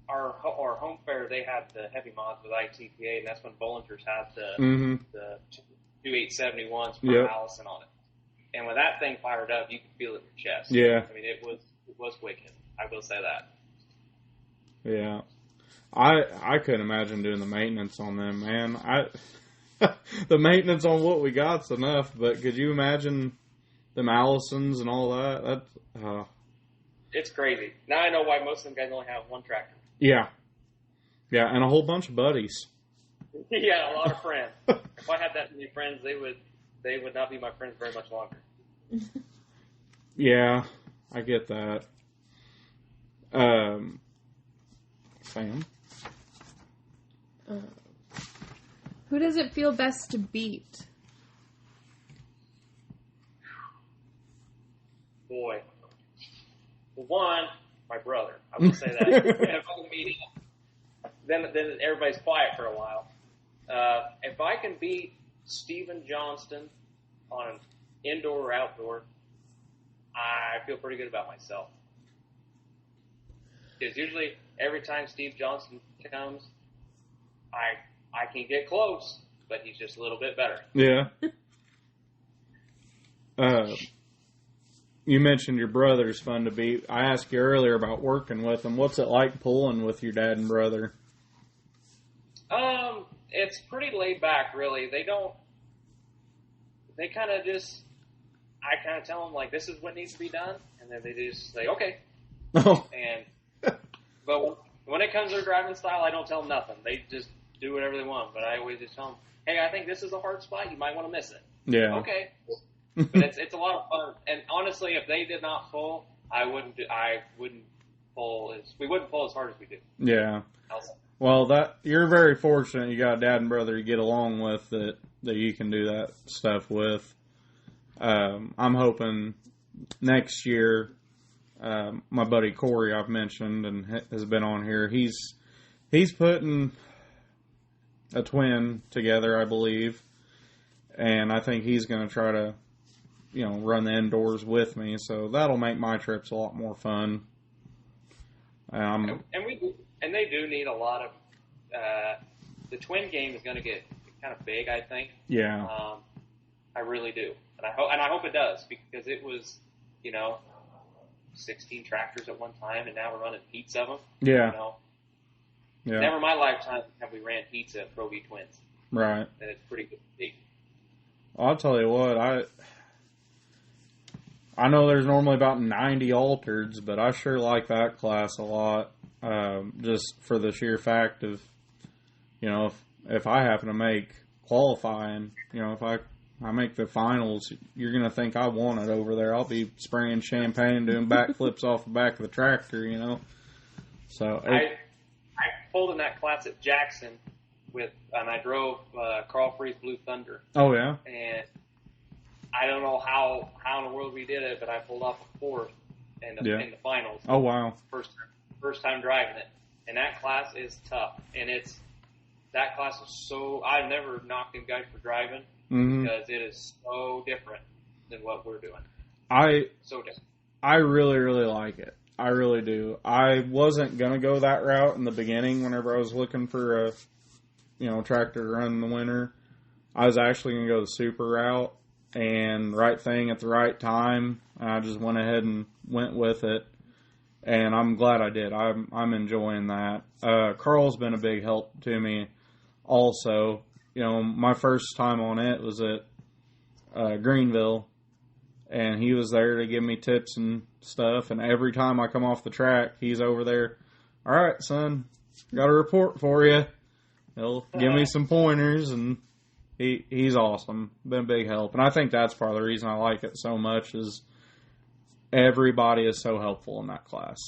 Our home fair, they had the heavy mods with ITPA, and that's when Bollinger's had the 2871s from Allison on it. And when that thing fired up, you could feel it in your chest. Yeah. I mean, it was wicked. I will say that. Yeah. I couldn't imagine doing the maintenance on them, man. The maintenance on what we got's enough, but could you imagine them Allisons and all that? It's crazy. Now I know why most of them guys only have one tractor. Yeah. Yeah, and a whole bunch of buddies. Yeah, a lot of friends. If I had that many friends, they would not be my friends very much longer. Yeah, I get that. Sam? Who does it feel best to beat? Boy. Well, one, my brother. I will say that. If I'm meeting, then everybody's quiet for a while. If I can beat Steven Johnston on an indoor or outdoor, I feel pretty good about myself. Because usually every time Steve Johnston comes, I can get close, but he's just a little bit better. Yeah. You mentioned your brother's fun to beat. I asked you earlier about working with him. What's it like pulling with your dad and brother? It's pretty laid back, really. They kind of just, I kind of tell them, like, this is what needs to be done, and then they just say, okay. Oh. But when it comes to their driving style, I don't tell them nothing. They just do whatever they want, but I always just tell them, hey, I think this is a hard spot. You might want to miss it. Yeah. Okay. But it's a lot of fun. And honestly, if they did not pull, we wouldn't pull as hard as we do. Yeah. Well, you're very fortunate you got a dad and brother you get along with that you can do that stuff with. I'm hoping next year, my buddy Corey I've mentioned and has been on here, he's putting a twin together, I believe, and I think he's going to try to, run the indoors with me, so that'll make my trips a lot more fun. And they do need a lot of. The twin game is going to get kind of big, I think. Yeah. I really do, and I hope it does, because it was, 16 tractors at one time, and now we're running heats of them. Yeah. Yeah. Never in my lifetime have we ran heats at Pro V twins. Right. And it's pretty good. I'll tell you what, I know there's normally about 90 altereds, but I sure like that class a lot, just for the sheer fact of, if I happen to make qualifying, if I make the finals, you're going to think I won it over there. I'll be spraying champagne, doing backflips off the back of the tractor, So I pulled in that class at Jackson and I drove Carl Free's Blue Thunder. Oh, yeah? And I don't know how in the world we did it, but I pulled off a fourth in the finals. Oh, wow. First time driving it. And that class is tough. And that class is so, I've never knocked in guys for driving, because it is so different than what we're doing. So different. I really, really like it. I really do. I wasn't going to go that route in the beginning whenever I was looking for a, tractor to run in the winter. I was actually going to go the super route and right thing at the right time. I just went ahead and went with it. And I'm glad I did. I'm enjoying that. Carl's been a big help to me also. My first time on it was at Greenville, and he was there to give me tips and stuff. And every time I come off the track, he's over there. All right, son, got a report for you. He'll give me some pointers, and he's awesome. Been a big help. And I think that's part of the reason I like it so much is everybody is so helpful in that class.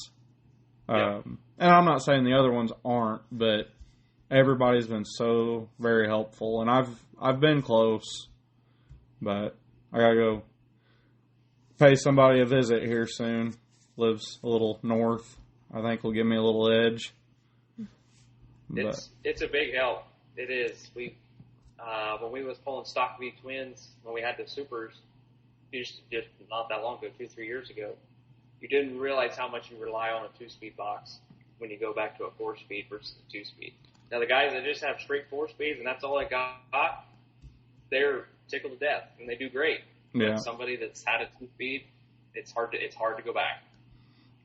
Yeah. And I'm not saying the other ones aren't, but everybody's been so very helpful. And I've been close, but I gotta go pay somebody a visit here soon. Lives a little north. I think will give me a little edge. It's a big help. It is. When we was pulling stock V twins, when we had the supers, just not that long ago, 2-3 years ago, you didn't realize how much you rely on a 2-speed box when you go back to a 4-speed versus a 2-speed. Now the guys that just have straight 4-speeds and that's all I got, they're tickled to death and they do great. Yeah. But somebody that's had a 2-speed, it's hard to go back.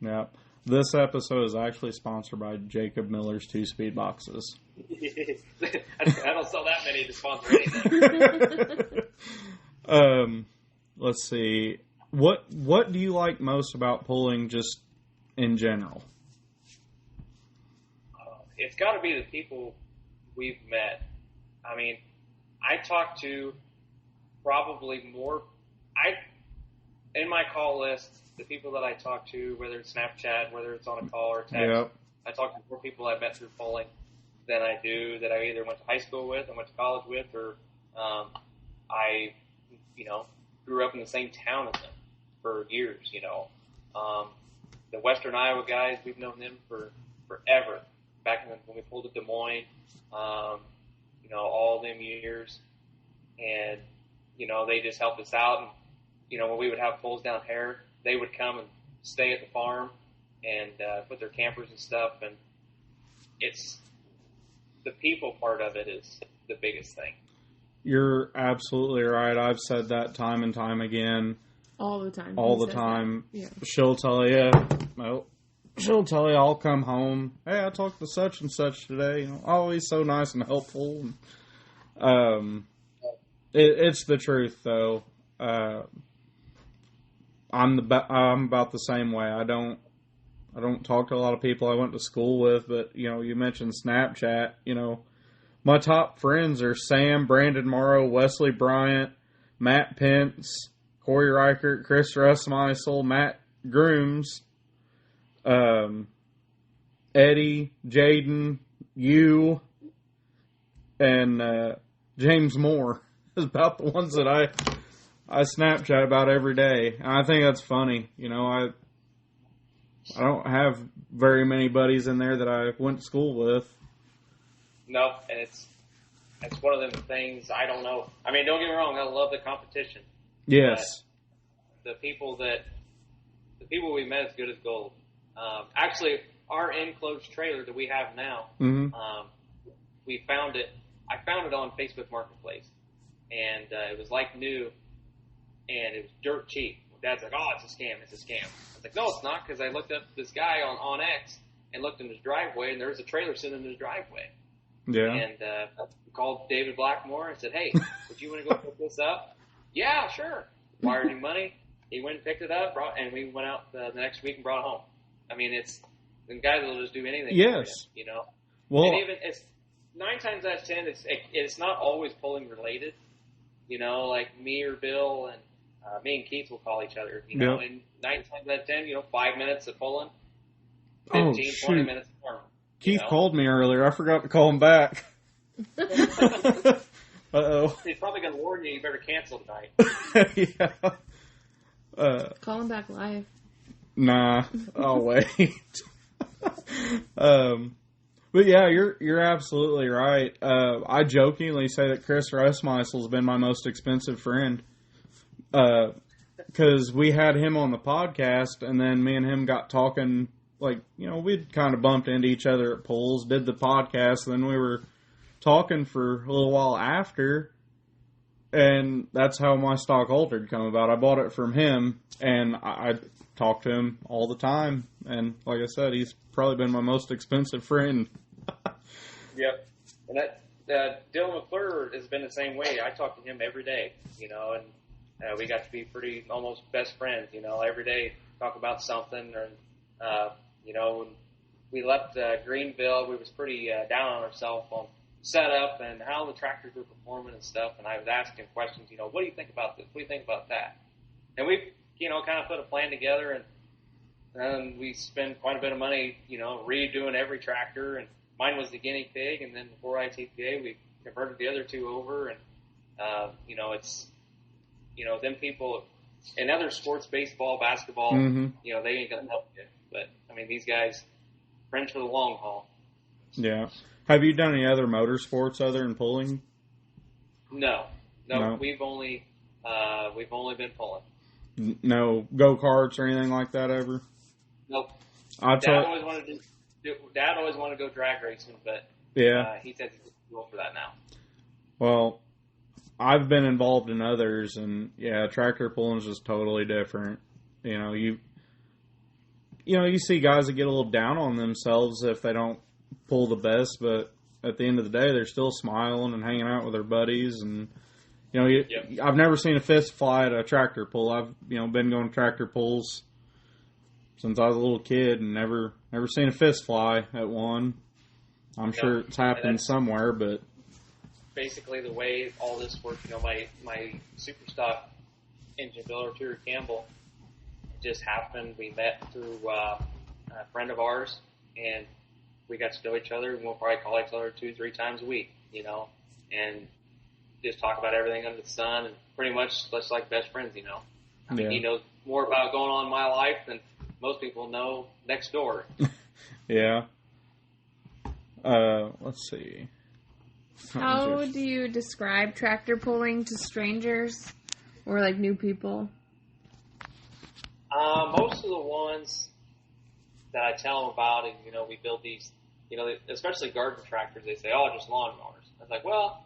Yeah. This episode is actually sponsored by Jacob Miller's 2-speed boxes. I don't sell that many to sponsor anything. Let's see. What do you like most about pulling just in general? it's got to be the people we've met. I mean, I talk to probably more. In my call list, the people that I talk to, whether it's Snapchat, whether it's on a call or text, Yep. I talk to more people I've met through polling than I do that I either went to high school with, I went to college with, or I, grew up in the same town as them for years. The Western Iowa guys, we've known them for forever. Back when we pulled to Des Moines, all them years, and they just helped us out. And when we would have pulls down here, they would come and stay at the farm and put their campers and stuff. And it's the people part of it is the biggest thing. You're absolutely right. I've said that time and time again. All the time. All the time. Yeah. She'll tell you, I'll come home. Hey, I talked to such and such today. Always so nice and helpful. It's the truth, though. I'm about the same way. I don't talk to a lot of people I went to school with, but you mentioned Snapchat. My top friends are Sam, Brandon Morrow, Wesley Bryant, Matt Pence, Corey Reichert, Chris Russmeisel, Matt Grooms, Eddie, Jaden, you, and James Moore is about the ones that I Snapchat about every day. And I think that's funny. I don't have very many buddies in there that I went to school with. No, and it's one of them things. I don't know. I mean, don't get me wrong. I love the competition. Yes. The people we met is good as gold. Actually, our enclosed trailer that we have now, we found it. I found it on Facebook Marketplace, and it was like new, and it was dirt cheap. Dad's like, "Oh, it's a scam! It's a scam." I was like, "No, it's not," because I looked up this guy on X and looked in his driveway, and there was a trailer sitting in his driveway. Yeah. And called David Blackmore and said, "Hey, would you want to go pick this up?" "Yeah, sure." Wired him money. He went and picked it up, and we went out the next week and brought it home. I mean, it's the guys will just do anything. Yes. For you, Well, and even it's 9 times out of 10, it's not always pulling related. Like me or Bill and me and Keith will call each other. And 9 times out of 10, 5 minutes of pulling, 15, 20 minutes of farming. Keith called me earlier. I forgot to call him back. Uh-oh. He's probably going to warn you better cancel tonight. Yeah. Call him back live. Nah, I'll wait. But yeah, you're absolutely right. I jokingly say that Chris Russmeisel has been my most expensive friend. Because we had him on the podcast, and then me and him got talking. We'd kind of bumped into each other at polls, did the podcast, then we were talking for a little while after, and that's how my stock altered come about. I bought it from him, and I talk to him all the time, and like I said, he's probably been my most expensive friend. Yep. And that Dylan McClure has been the same way. I talk to him every day, and we got to be pretty almost best friends, every day talk about something. Or when we left Greenville, we was pretty down on ourselves on setup and how the tractors were performing and stuff, and I was asking questions, what do you think about this? What do you think about that? And we kind of put a plan together, and we spent quite a bit of money, redoing every tractor, and mine was the guinea pig, and then before ITPA, we converted the other two over, and, it's, them people in other sports, baseball, basketball, they ain't going to help you. But, I mean, these guys, friends for the long haul. Yeah. Have you done any other motorsports other than pulling? No. We've only been pulling. No go-karts or anything like that ever? Nope. Dad always wanted to go drag racing, but he said he's too old for that now. Well, I've been involved in others, and tractor pulling is just totally different. You see guys that get a little down on themselves if they don't pull the best, but at the end of the day, they're still smiling and hanging out with their buddies. And I've never seen a fist fly at a tractor pull. I've been going to tractor pulls since I was a little kid and never seen a fist fly at one. I'm sure it's happened somewhere, but basically the way all this works. My super stock engine builder, Terry Campbell, just happened. We met through a friend of ours, and we got to know each other, and we'll probably call each other 2-3 times a week, and just talk about everything under the sun, and pretty much just like best friends, I mean, he knows more about going on in my life than most people know next door. Yeah. Let's see. How do you describe tractor pulling to strangers or like new people? Most of the ones that I tell them about, and we build these, especially garden tractors, they say, "Oh, just lawnmowers." I was like, "Well,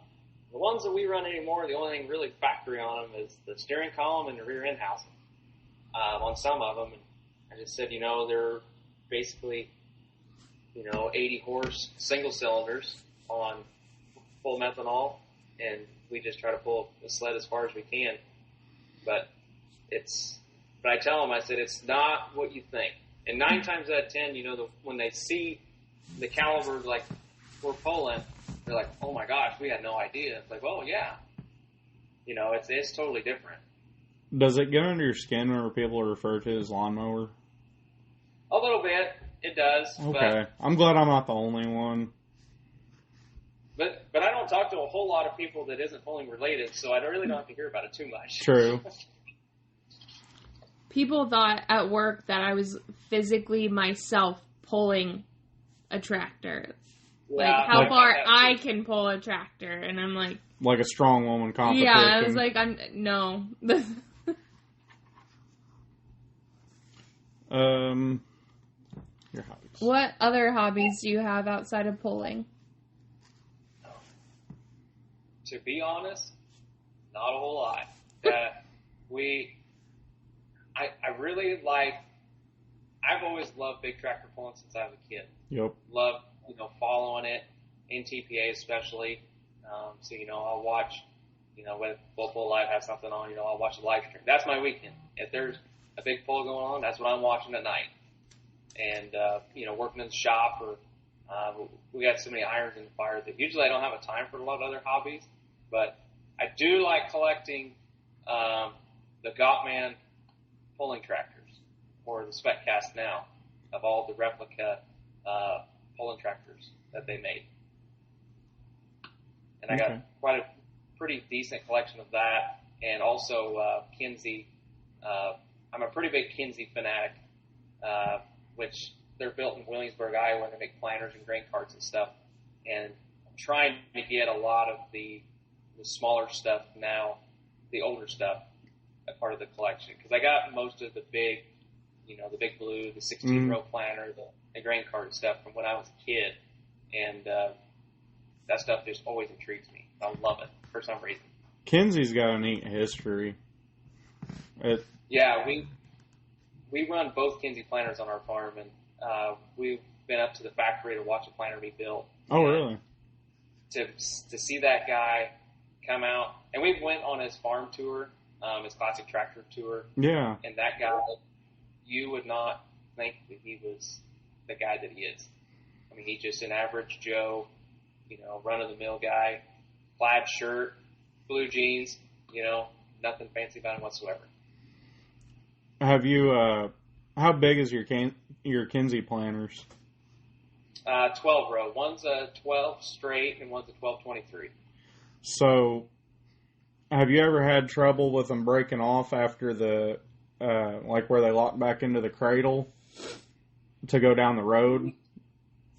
the ones that we run anymore, the only thing really factory on them is the steering column and the rear end housing on some of them." And I just said, they're basically, 80 horse single cylinders on full methanol, and we just try to pull the sled as far as we can. But I tell them, I said, it's not what you think. And 9 times out of 10, when they see the caliber like we're pulling, they're like, "Oh my gosh, we had no idea." It's like, well, yeah, it's totally different. Does it get under your skin whenever people refer to it as lawnmower? A little bit, it does. Okay, I'm glad I'm not the only one. But I don't talk to a whole lot of people that isn't pulling related, so I really don't have to hear about it too much. True. People thought at work that I was physically myself pulling a tractor. Yeah, like how far I can pull a tractor, and I'm like a strong woman competition. Yeah, I was like, no. Your hobbies. What other hobbies do you have outside of pulling? To be honest, not a whole lot. I really like. I've always loved big tractor pulling since I was a kid. Yep. Love following it in TPA especially. So I'll watch. When Bull Live has something on, I'll watch the live stream. That's my weekend. If there's a big pull going on, that's what I'm watching at night. And working in the shop, or we got so many irons in the fire that usually I don't have a time for a lot of other hobbies. But I do like collecting the Gottman pulling tractors, or the Spec Cast now, of all the replica pulling tractors that they made. And I got quite a pretty decent collection of that, and also Kinsey. I'm a pretty big Kinsey fanatic, which they're built in Williamsburg, Iowa, and they make planters and grain carts and stuff. And I'm trying to get a lot of the smaller stuff now, the older stuff, a part of the collection. Because I got most of the big, the big blue, the 16-row planter, the grain cart stuff from when I was a kid. And that stuff just always intrigues me. I love it for some reason. Kinsey's got a neat history. Yeah, we run both Kinsey planters on our farm, and we've been up to the factory to watch a planter be built. Oh, really? To see that guy come out, and we went on his farm tour, his classic tractor tour. Yeah. And that guy, you would not think that he was the guy that he is. I mean, he's just an average Joe, run-of-the-mill guy, plaid shirt, blue jeans, nothing fancy about him whatsoever. Have you, how big is your Kinsey planters? 12-row. One's a 12 straight and one's a 12-23. So, have you ever had trouble with them breaking off after the, where they lock back into the cradle to go down the road?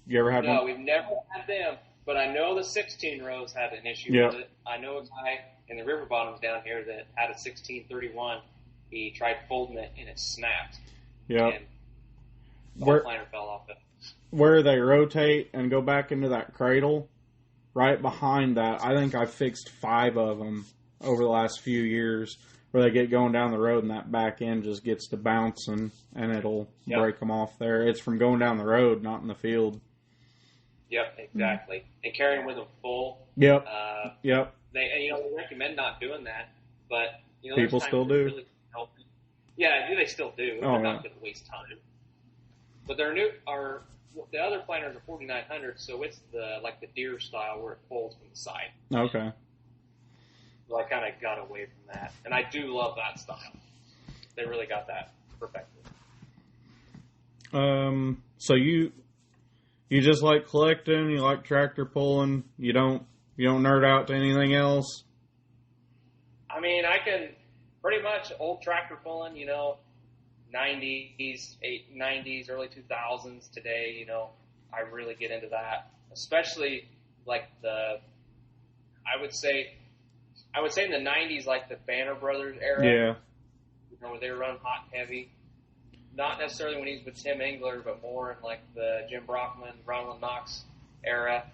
You ever had one? No, we've never had them, but I know the 16 rows had an issue with it. I know a guy in the river bottoms down here that had a 1631. He tried folding it and it snapped. Yeah. And the whole planter fell off it. Where they rotate and go back into that cradle, right behind that, I think I fixed 5 of them over the last few years, where they get going down the road and that back end just gets to bouncing and it'll break them off there. It's from going down the road, not in the field. Yep, exactly. And carrying with them full. Yep. They recommend not doing that, but people still do. Really help. Yeah, they still do. They're not going to waste time. But the other planters are 4900, so it's the deer style where it pulls from the side. Okay. So I kind of got away from that, and I do love that style. They really got that perfected. So you just like collecting, you like tractor pulling, you don't nerd out to anything else? I mean, I can pretty much old tractor pulling, 90s, 90s, early 2000s today, I really get into that. Especially I would say in the 90s, like the Banner Brothers era. Yeah. Where they were running hot and heavy. Not necessarily when he was with Tim Engler, but more in like the Jim Brockman, Ronald Knox era.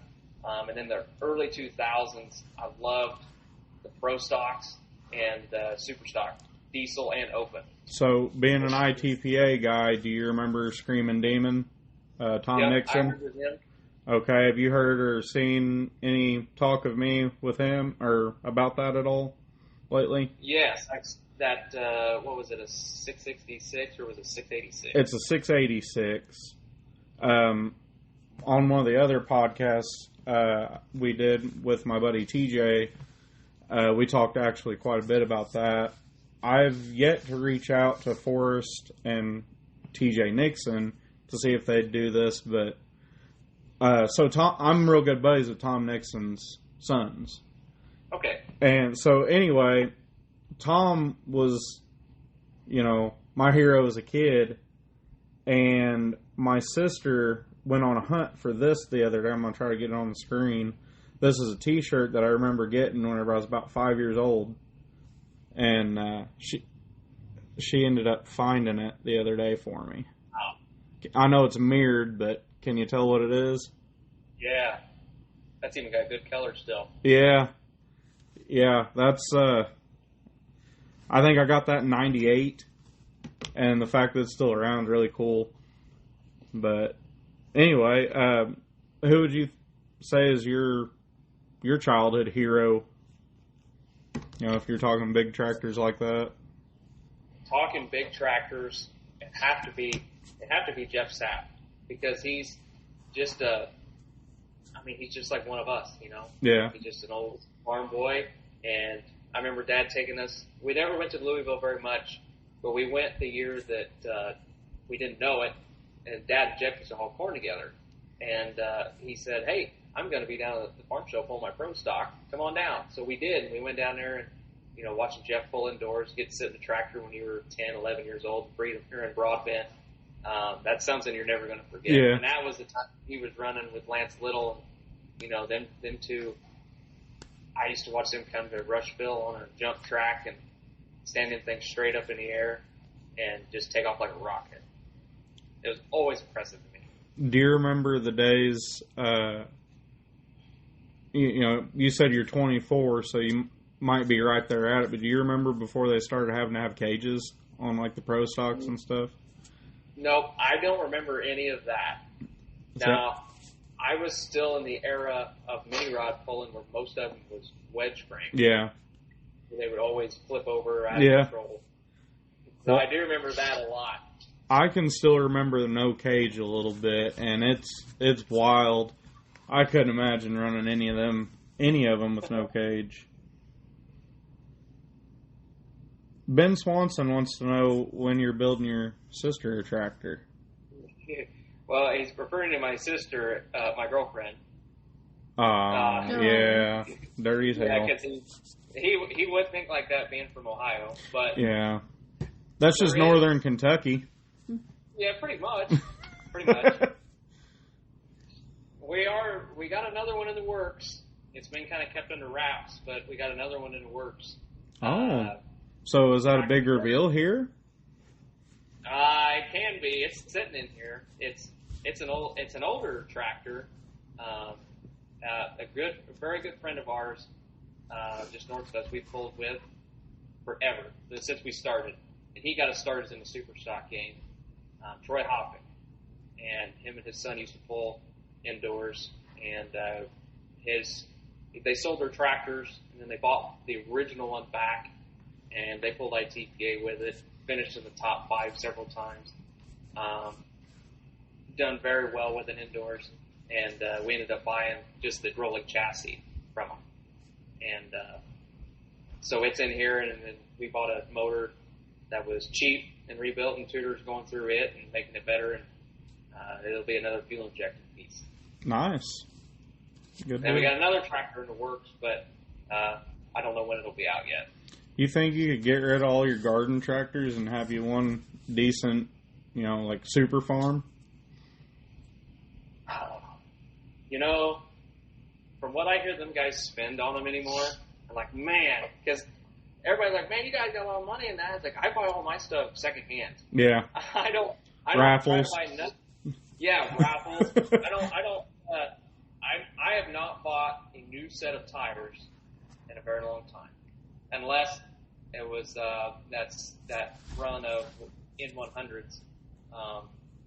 And in the early 2000s, I loved the Pro Stocks and the Super Stock, diesel and open. So, being an ITPA guy, do you remember Screaming Demon, Tom Nixon? I remember him. Okay, have you heard or seen any talk of me with him or about that at all lately? Yes, what was it, a 666 or was it 686? It's a 686. On one of the other podcasts we did with my buddy TJ, we talked actually quite a bit about that. I've yet to reach out to Forrest and TJ Nixon to see if they'd do this, but so I'm real good buddies with Tom Nixon's sons. Okay. And so anyway, Tom was, my hero as a kid, and my sister went on a hunt for this the other day. I'm going to try to get it on the screen. This is a t-shirt that I remember getting whenever I was about 5 years old. And she ended up finding it the other day for me. Wow. I know it's mirrored, but can you tell what it is? Yeah. That's even got good color still. Yeah. Yeah, that's, I think I got that in 98. And the fact that it's still around is really cool. But anyway, who would you say is your childhood hero? If you're talking big tractors like that. Talking big tractors, it have to be Jeff Sapp, because he's just he's just like one of us, Yeah. He's just an old farm boy, and I remember Dad taking us. We never went to Louisville very much, but we went the year that we didn't know it, and Dad and Jeff used to haul corn together, and he said, "Hey, I'm going to be down at the farm show pulling my Pro Stock. Come on down." So we did, and we went down there and, watching Jeff pull indoors, get to sit in the tractor when you were 10, 11 years old, here in Broadbent. That's something you're never going to forget. Yeah. And that was the time he was running with Lance Little. Them two, I used to watch them come to Rushville on a jump track and stand them things straight up in the air and just take off like a rocket. It was always impressive to me. Do you remember the days, you said you're 24, so you might be right there at it, but do you remember before they started having to have cages on like the Pro Stocks and stuff? Nope, I don't remember any of that. Now, I was still in the era of mini rod pulling where most of them was wedge frame. Yeah. They would always flip over out of control. So I do remember that a lot. I can still remember the no cage a little bit, and it's wild. I couldn't imagine running any of them with no cage. Ben Swanson wants to know when you're building your sister a tractor. Well, he's referring to my sister, my girlfriend. Yeah, dirty as hell. Yeah, because he would think like that being from Ohio, but yeah, that's just northern Kentucky. Yeah, pretty much. Pretty much. We got another one in the works. It's been kind of kept under wraps, but we got another one in the works. So is that a big reveal here? It can be. It's sitting in here. It's an older tractor. A very good friend of ours, just north of us, we've pulled with forever since we started, and he got us started in the super stock game. Troy Hopping, and him and his son used to pull indoors, and they sold their tractors, and then they bought the original one back, and they pulled ITPA with it, finished in the top 5 several times. done very well with it indoors, and we ended up buying just the rolling chassis from them. And so it's in here, and then we bought a motor that was cheap and rebuilt, and Tudor's going through it and making it better, and it'll be another fuel injected piece. Nice. Good. And we got another tractor in the works, but I don't know when it'll be out yet. You think you could get rid of all your garden tractors and have you one decent, like super farm? You know, from what I hear them guys spend on them anymore, I'm like, man, because everybody's like, man, you guys got a lot of money in that. It's like, I buy all my stuff secondhand. Yeah. I don't raffles. try to buy nothing. Yeah, raffles. I have not bought a new set of tires in a very long time, unless it was that run of N100s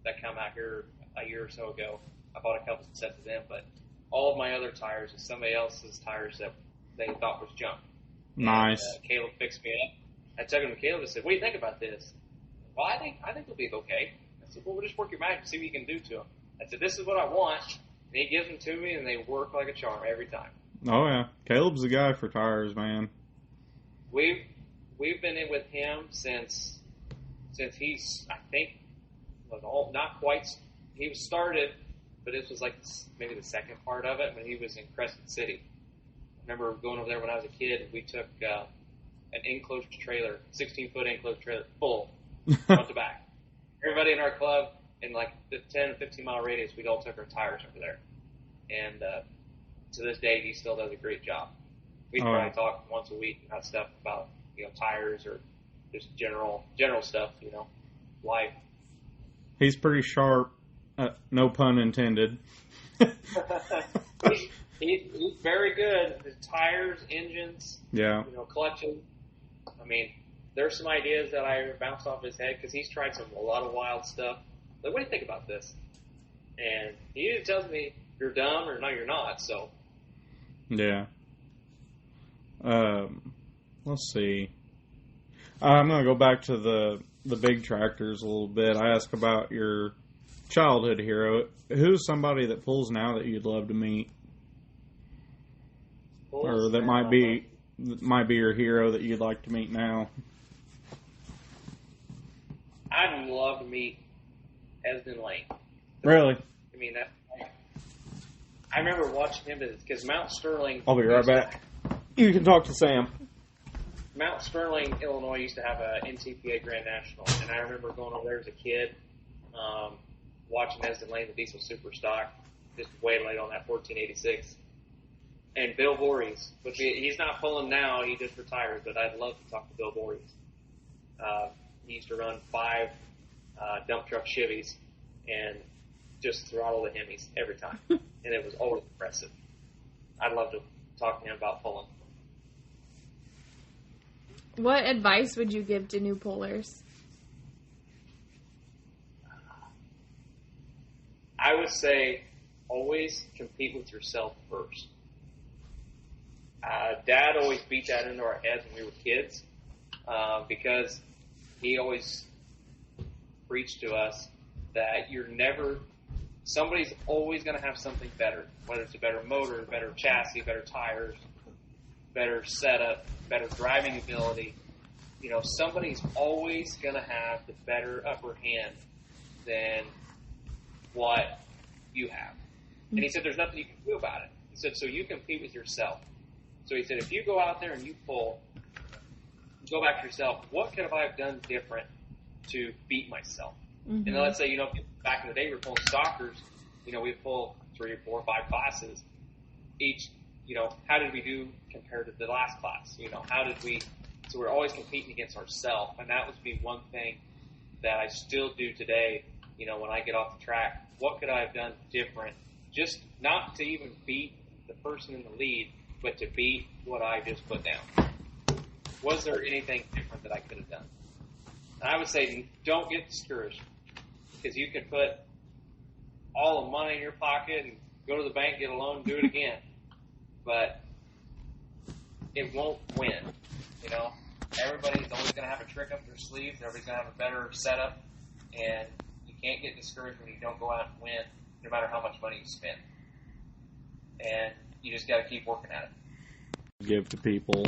that come out here a year or so ago. I bought a couple sets of them, but all of my other tires is somebody else's tires that they thought was junk. Nice. And, Caleb fixed me up. I took him to Caleb and said, "What do you think about this?" Well, I think they'll be okay. I said, "Well, we'll just work your magic and see what you can do to them." I said, "This is what I want." And he gives them to me, and they work like a charm every time. Oh yeah, Caleb's the guy for tires, man. We've been in with him since he's, I think, not quite. He was started, but this was like maybe the second part of it when he was in Crescent City. I remember going over there when I was a kid, and we took an enclosed trailer, 16-foot enclosed trailer, full, front to back. Everybody in our club, in like the 10 to 15-mile radius, we all took our tires over there. And to this day, he still does a great job. We probably talk once a week about stuff about, tires or just general stuff, life. He's pretty sharp, no pun intended. He's very good. His tires, engines, clutches. I mean, there's some ideas that I bounced off his head because he's tried a lot of wild stuff. Like, what do you think about this? And he either tells me you're dumb or no, you're not. So. Yeah. Let's see. I'm gonna go back to the big tractors a little bit. I asked about your childhood hero. Who's somebody that pulls now that you'd love to meet, or that might be your hero that you'd like to meet now? I'd love to meet Esden Lane. Really? I mean, I remember watching him because Mount Sterling. I'll be right back. You can talk to Sam. Mount Sterling, Illinois used to have a NTPA Grand National, and I remember going over there as a kid, watching Esden Lane, the diesel super stock, just way late on that 1486. And Bill Voorhees, he's not pulling now, he just retired, but I'd love to talk to Bill Voorhees. He used to run 5 dump truck Chevys and just throttle the Hemis every time, and it was always impressive. I'd love to talk to him about pulling. What advice would you give to new pullers? I would say always compete with yourself first. Dad always beat that into our heads when we were kids because he always preached to us that somebody's always going to have something better, whether it's a better motor, better chassis, better tires, better setup, better driving ability. Somebody's always going to have the better upper hand than what you have. And he said there's nothing you can do about it. He said, so you compete with yourself. So he said, if you go out there and you pull, go back to yourself, what could I have done different to beat myself? Mm-hmm. And let's say, back in the day we were pulling stalkers, we'd pull 3 or 4 or 5 classes. Each, how did we do compared to the last class? How did we, so we're always competing against ourselves. And that would be one thing that I still do today, when I get off the track. What could I have done different? Just not to even beat the person in the lead, but to beat what I just put down. Was there anything different that I could have done? And I would say don't get discouraged because you can put all the money in your pocket and go to the bank, get a loan, do it again. But it won't win, Everybody's always going to have a trick up their sleeves. Everybody's going to have a better setup. And you can't get discouraged when you don't go out and win, no matter how much money you spend. And you just got to keep working at it. Give to people.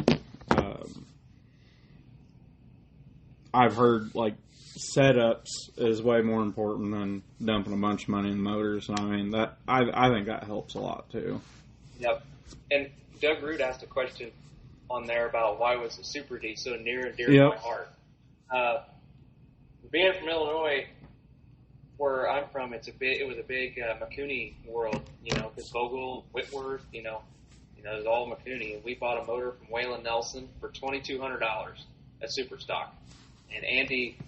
I've heard, like, setups is way more important than dumping a bunch of money in motors. And I mean, I think that helps a lot, too. Yep. And Doug Root asked a question on there about why was the Super D so near and dear to my heart. Being from Illinois, where I'm from, it was a big Makuni world, because Vogel, Whitworth, it was all Makuni. And we bought a motor from Waylon Nelson for $2,200 at Superstock. And Andy,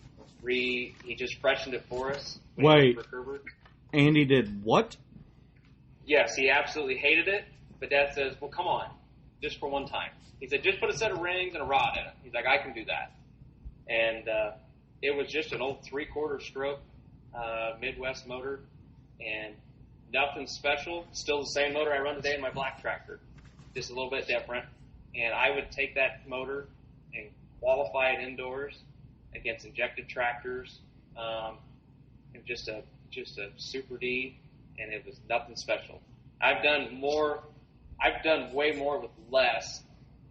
he just freshened it for us. Wait, Andy did what? Yes, he absolutely hated it. But Dad says, well, come on, just for one time. He said, just put a set of rings and a rod in it. He's like, I can do that. And it was just an old 3/4 stroke Midwest motor, and nothing special. Still the same motor I run today in my black tractor, just a little bit different. And I would take that motor and qualify it indoors against injected tractors, and just a Super D, and it was nothing special. I've done way more with less,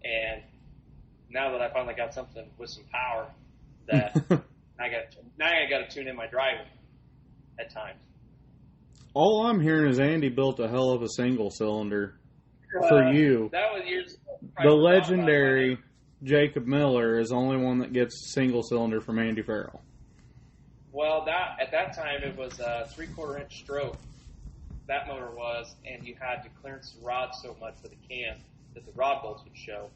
and now that I finally got something with some power, that I got to tune in my driving at times. All I'm hearing is Andy built a hell of a single cylinder for you. That was years ago. The legendary Jacob Miller is the only one that gets single cylinder from Andy Farrell. Well, at that time it was a 3/4 inch stroke. That motor was, and you had to clearance the rod so much with the cam that the rod bolts would show.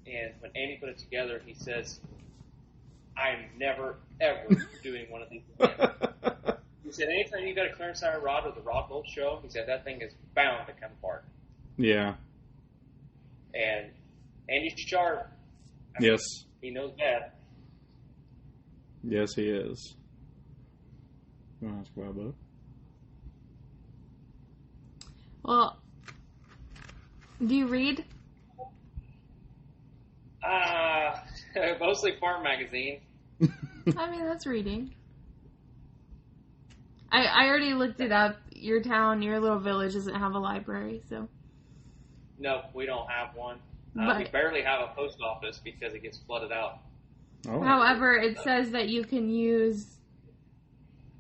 And when Andy put it together, he says, I'm never, ever doing one of these again. He said, anytime you got a clearance iron rod or the rod bolts show, he said, that thing is bound to come apart. Yeah. And Andy's sharp. Yes. He knows that. Yes, he is. You want to ask about that? Well, do you read? Mostly farm magazine. I mean, that's reading. I already looked it up. Your little village doesn't have a library, so. No, we don't have one. We barely have a post office because it gets flooded out. Oh. However, it says that you can use,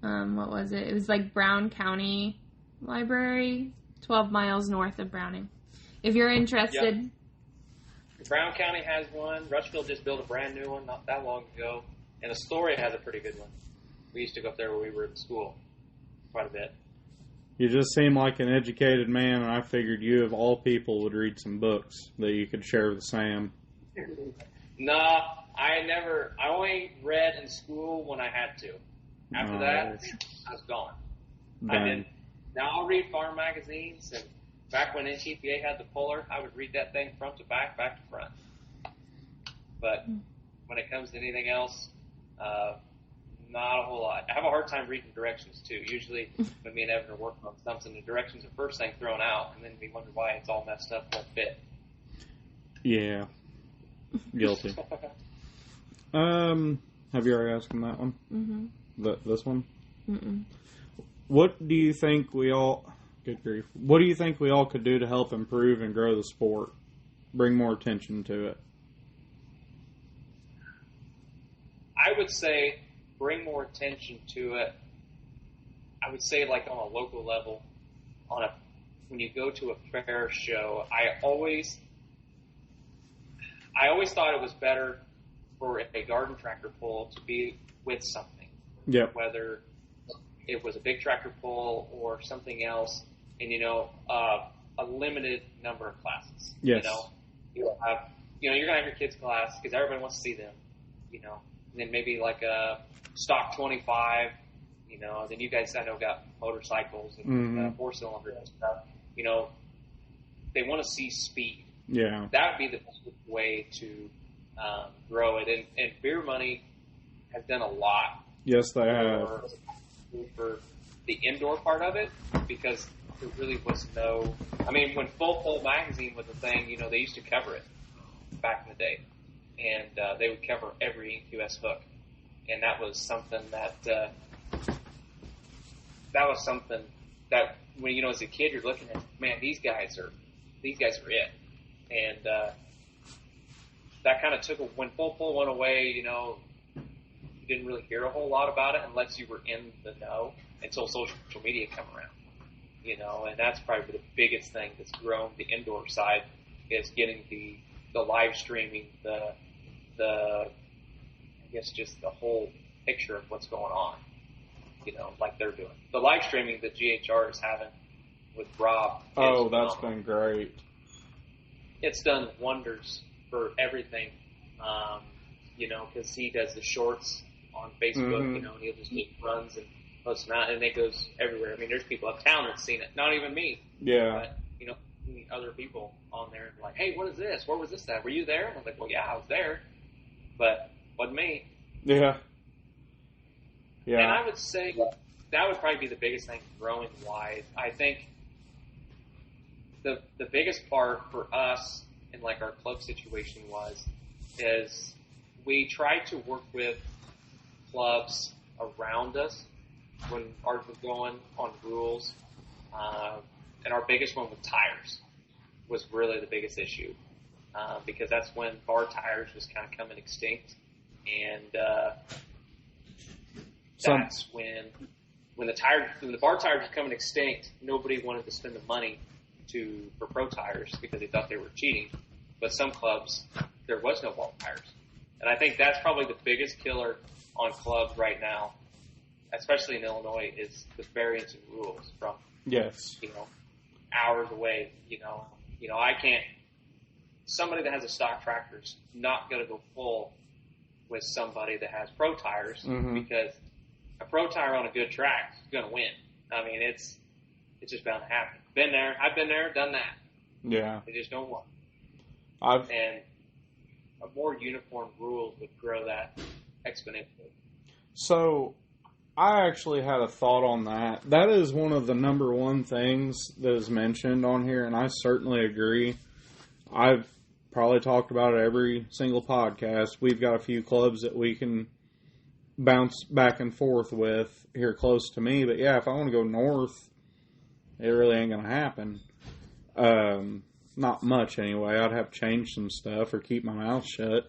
what was it? It was like Brown County Library, 12 miles north of Browning. If you're interested. Yep. Brown County has one. Rushville just built a brand new one not that long ago. And Astoria has a pretty good one. We used to go up there when we were in school quite a bit. You just seem like an educated man, and I figured you, of all people, would read some books that you could share with Sam. Nah, I only read in school when I had to. After that, I was gone. I didn't. Now I'll read farm magazines, and back when NTPA had the Polar, I would read that thing front to back to front. But when it comes to anything else, not a whole lot. I have a hard time reading directions, too. Usually, when me and Evan are working on something, the directions are first thing thrown out, and then we wonder why it's all messed up, won't fit. Yeah. Guilty. Have you already asked him that one? Mm-hmm. This one? Mm-mm. What do you think we all... Good grief. What do you think we all could do to help improve and grow the sport? Bring more attention to it? I would say bring more attention to it. I would say like on a local level, when you go to a fair show, I always thought it was better for a garden tractor pull to be with something. Yep. Whether it was a big tractor pull or something else, and a limited number of classes. Yes. You're gonna have your kids' class because everybody wants to see them. And then maybe like a stock 25. Then you guys I know got motorcycles and 4-cylinder and stuff. They want to see speed. Yeah. That would be the best way to grow it. And Beer Money has done a lot. Yes, they have. For the indoor part of it, because there really was no... I mean, when Full Pole Magazine was a thing, they used to cover it back in the day. And they would cover every EQS hook. And that was something that that was something that when, as a kid, you're looking at, man, these guys are it. And, that kind of took, when full pull went away, you didn't really hear a whole lot about it unless you were in the know until social media come around, and that's probably the biggest thing that's grown the indoor side is getting the live streaming, the I guess just the whole picture of what's going on, like they're doing. The live streaming that GHR is having with Rob. Oh, that's been great. It's done wonders for everything, because he does the shorts on Facebook, and he'll just make runs and post them out, and it goes everywhere. I mean, there's people uptown that's seen it, not even me. Yeah. But, other people on there like, hey, what is this? Where was this at? Were you there? And I was like, well, yeah, I was there, but wasn't me. Yeah. Yeah. And I would say that would probably be the biggest thing growing wise. I think the biggest part for us in like our club situation is we tried to work with clubs around us when ours was going on rules, and our biggest one with tires was really the biggest issue, because that's when bar tires was kind of coming extinct, and that's when the bar tires were coming extinct, nobody wanted to spend the money for pro tires because they thought they were cheating. But some clubs, there was no bar tires. And I think that's probably the biggest killer on clubs right now, especially in Illinois, is the variance in rules from, yes, hours away. I can't, somebody that has a stock tractor is not going to go full with somebody that has pro tires, because a pro tire on a good track is going to win. I mean, it's just bound to happen. I've been there, done that. Yeah. They just don't want. And a more uniform rules would grow that exponentially. So, I actually had a thought on that. That is one of the number one things that is mentioned on here, and I certainly agree. I've probably talked about it every single podcast. We've got a few clubs that we can bounce back and forth with here close to me, but yeah, if I want to go north, it really ain't going to happen. Not much anyway. I'd have to change some stuff or keep my mouth shut.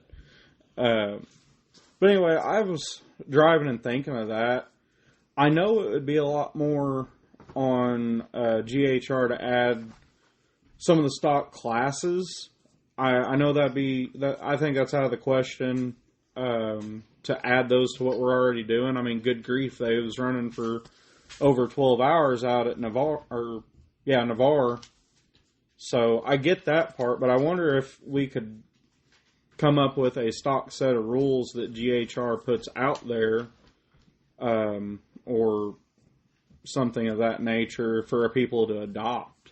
But anyway, I was driving and thinking of that. I know it would be a lot more on GHR to add some of the stock classes. I know I think that's out of the question to add those to what we're already doing. I mean, good grief, they was running for over 12 hours out at Navarre. So I get that part, but I wonder if we could come up with a stock set of rules that GHR puts out there, or something of that nature for people to adopt,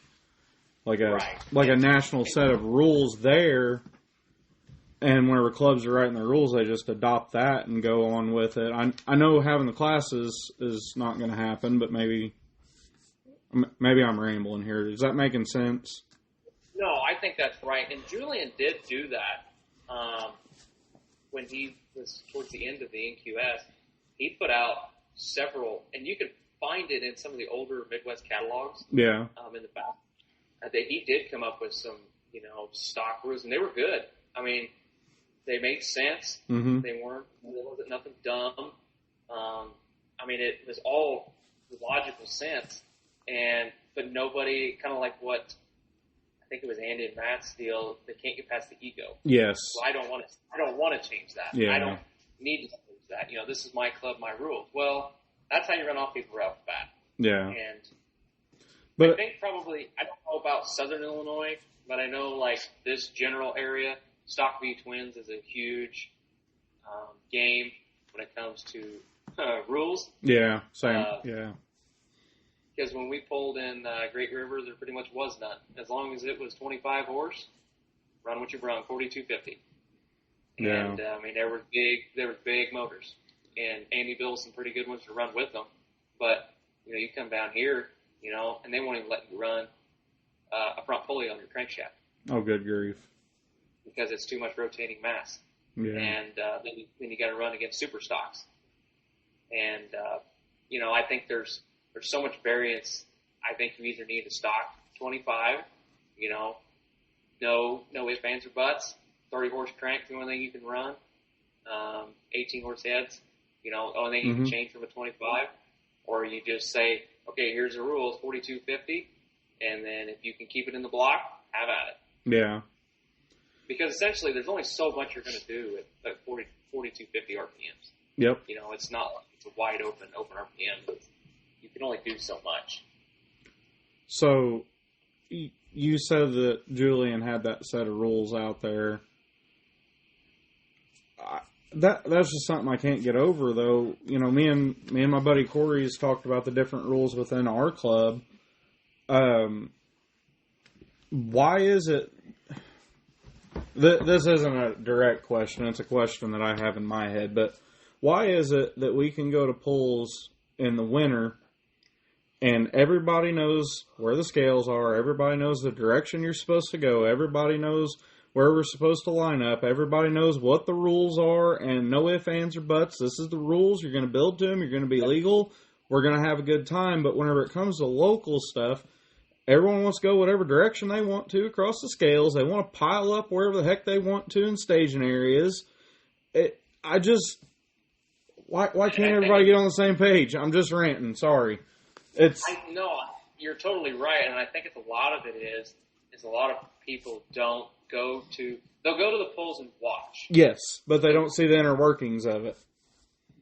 like a national set of rules there. And whenever clubs are writing their rules, they just adopt that and go on with it. I know having the classes is not going to happen, but maybe I'm rambling here. Is that making sense? No, I think that's right. And Julian did do that when he was towards the end of the NQS. He put out several, and you can find it in some of the older Midwest catalogs. Yeah. In the back, that he did come up with some, stock rules, and they were good. I mean, they made sense. Mm-hmm. There wasn't nothing dumb. I mean, it was all logical sense, but nobody, kind of like what I think it was Andy and Matt's deal, they can't get past the ego. Yes. Well, I don't want to change that. Yeah. I don't need to change that. This is my club, my rules. Well, that's how you run off people right off the bat. Yeah. And but I think probably, I don't know about Southern Illinois, but I know like this general area, Stock V Twins is a huge game when it comes to rules. Yeah, same. Yeah. Because when we pulled in Great River, there pretty much was none. As long as it was 25 horse, run what you run, 4250. Yeah. And I mean, there were big motors, and Andy built some pretty good ones to run with them. But you come down here, and they won't even let you run a front pulley on your crankshaft. Oh, good grief! Because it's too much rotating mass. Yeah. And then you got to run against super stocks. And I think there's there's so much variance. I think you either need a stock 25, no ifs, ands, or buts, 30 horse crank, the only thing you can run, 18 horse heads, only thing you can change from a 25, or you just say, okay, here's the rules, 4250, and then if you can keep it in the block, have at it. Yeah. Because essentially, there's only so much you're going to do at 4250 RPMs. Yep. It's not like it's a wide open RPM. You can only do so much. So, you said that Julian had that set of rules out there. That's just something I can't get over, though. Me and my buddy Corey's talked about the different rules within our club. Why is it? This isn't a direct question. It's a question that I have in my head. But why is it that we can go to pulls in the winter and everybody knows where the scales are, everybody knows the direction you're supposed to go, everybody knows where we're supposed to line up, everybody knows what the rules are, and no ifs, ands, or buts. This is the rules. You're going to build to them. You're going to be legal. We're going to have a good time. But whenever it comes to local stuff, everyone wants to go whatever direction they want to across the scales. They want to pile up wherever the heck they want to in staging areas. Why can't everybody get on the same page? I'm just ranting. Sorry. No, you're totally right, and I think a lot of it is a lot of people they'll go to the polls and watch. Yes, but they don't see the inner workings of it.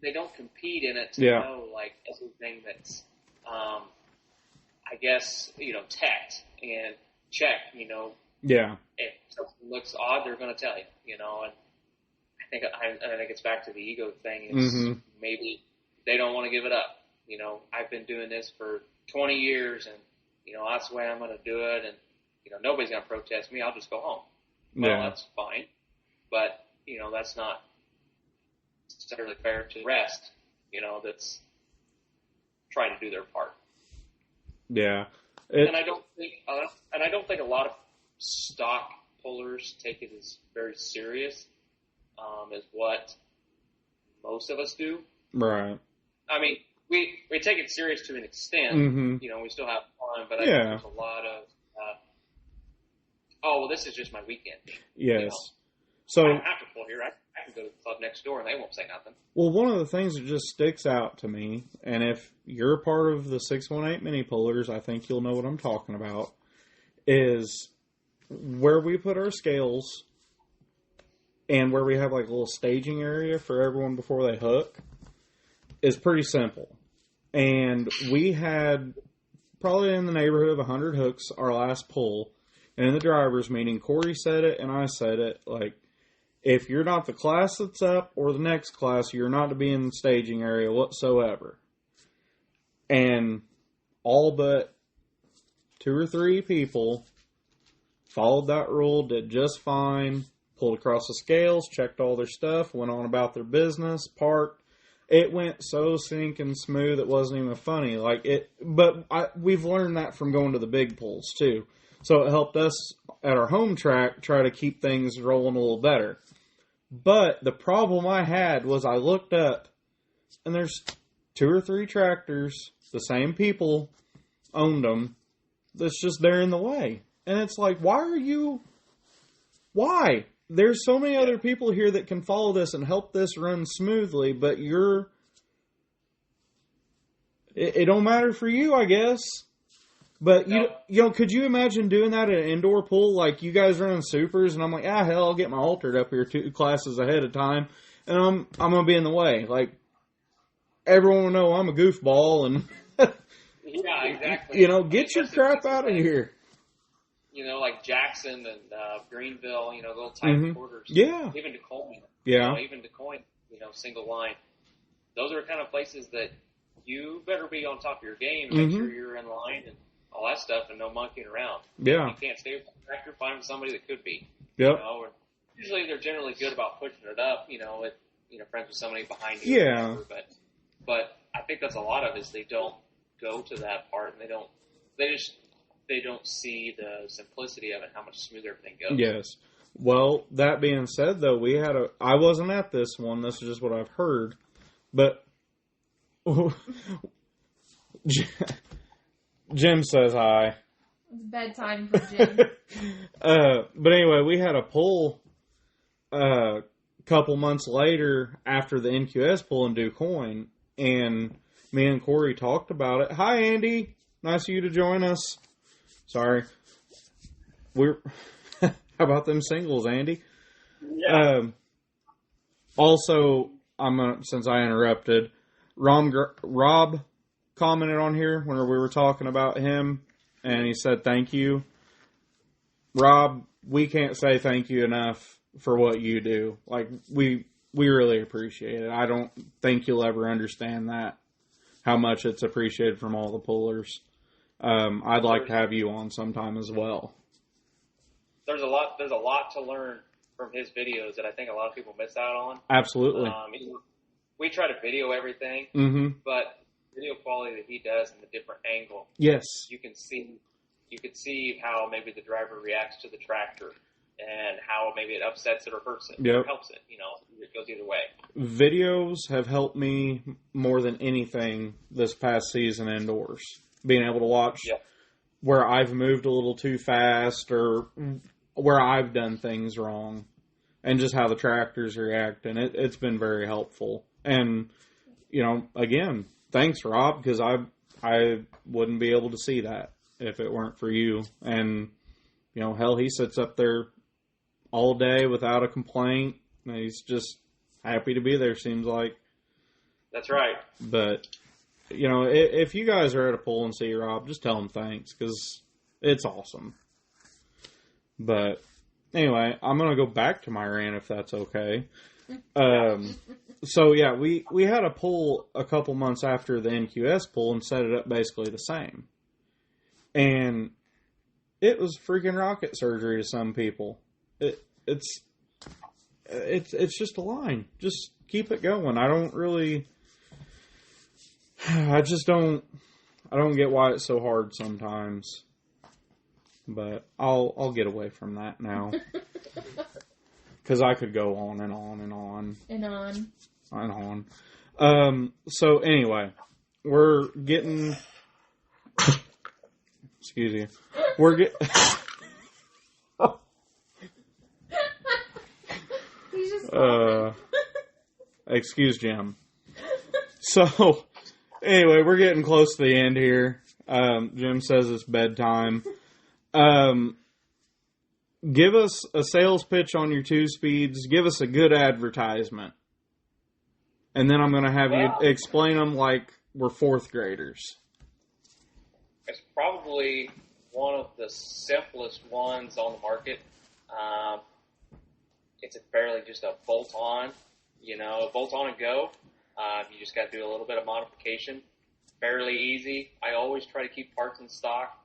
They don't compete in it to know everything that's, I guess, tech and check, Yeah. If something looks odd, they're going to tell you, and I think it's back to the ego thing. Is maybe they don't want to give it up. I've been doing this for 20 years, and that's the way I'm going to do it, and nobody's going to protest me. I'll just go home. Well, that's fine, but that's not necessarily fair to the rest. That's trying to do their part. Yeah, and I don't think a lot of stock pullers take it as very serious as what most of us do. Right. I mean, we take it serious to an extent. We still have fun, but I think there's a lot of this is just my weekend. Yes. So I don't have to pull here. I can go to the club next door and they won't say nothing. Well, one of the things that just sticks out to me, and if you're a part of the 618 mini pullers, I think you'll know what I'm talking about, is where we put our scales and where we have like a little staging area for everyone before they hook is pretty simple. And we had probably in the neighborhood of 100 hooks our last pull. And in the driver's meeting, Corey said it and I said it, like, if you're not the class that's up or the next class, you're not to be in the staging area whatsoever. And all but 2 or 3 people followed that rule, did just fine, pulled across the scales, checked all their stuff, went on about their business, parked. It went so sinking smooth it wasn't even funny. We've learned that from going to the big pulls too. So it helped us at our home track try to keep things rolling a little better. But the problem I had was I looked up and there's 2 or 3 tractors, the same people owned them, that's just there in the way. And it's like, why? There's so many other people here that can follow this and help this run smoothly, but it don't matter for you, I guess. But, could you imagine doing that at an indoor pool? Like, you guys running supers, and I'm like, hell, I'll get my altered up here 2 classes ahead of time, and I'm going to be in the way. Like, everyone will know I'm a goofball, and, yeah, exactly. Get your crap out of here. Like Jackson and Greenville, the little tight quarters. Yeah. Even DeCoin. Yeah. Even DeCoin, single line. Those are kind of places that you better be on top of your game and make sure you're in line and all that stuff and no monkeying around. Yeah. If you can't stay with the tractor, find somebody that could be. Yep. Usually they're generally good about pushing it up, with, friends with somebody behind you. Yeah. Or whatever, but I think that's a lot of it is they don't go to that part and they don't see the simplicity of it, how much smoother everything goes. Yes. Well, that being said, though, I wasn't at this one. This is just what I've heard. But Jim says hi. It's bedtime for Jim. But anyway, we had a pull a couple months later after the NQS pull in DuQuoin, and me and Corey talked about it. Hi, Andy. Nice of you to join us. Sorry. How about them singles, Andy? Yeah. Also, since I interrupted, Rob commented on here whenever we were talking about him, and he said thank you. Rob, we can't say thank you enough for what you do. Like, we really appreciate it. I don't think you'll ever understand that, how much it's appreciated from all the pullers. I'd like to have you on sometime as well. There's a lot to learn from his videos that I think a lot of people miss out on. Absolutely. We try to video everything, but video quality that he does and the different angle. Yes. You can see how maybe the driver reacts to the tractor and how maybe it upsets it or hurts it or helps it. It goes either way. Videos have helped me more than anything this past season indoors. Being able to watch where I've moved a little too fast or where I've done things wrong and just how the tractors react. And it's been very helpful. And, again, thanks, Rob, because I wouldn't be able to see that if it weren't for you. And, hell, he sits up there all day without a complaint. He's just happy to be there, seems like. That's right. But, if you guys are at a pull and see Rob, just tell him thanks, because it's awesome. But, anyway, I'm going to go back to my rant, if that's okay. So, yeah, we had a pull a couple months after the NQS pull and set it up basically the same. And it was freaking rocket surgery to some people. It's just a line. Just keep it going. I don't get why it's so hard sometimes. But I'll get away from that now. Because I could go on and on and on. And on. So anyway, we're getting... Excuse me. We're getting... Excuse Jim. So, anyway, we're getting close to the end here. Jim says it's bedtime. Give us a sales pitch on your 2-speeds. Give us a good advertisement. And then I'm going to have you explain them like we're 4th graders. It's probably one of the simplest ones on the market. It's barely just a bolt-on, bolt-on and go. You just got to do a little bit of modification. Fairly easy. I always try to keep parts in stock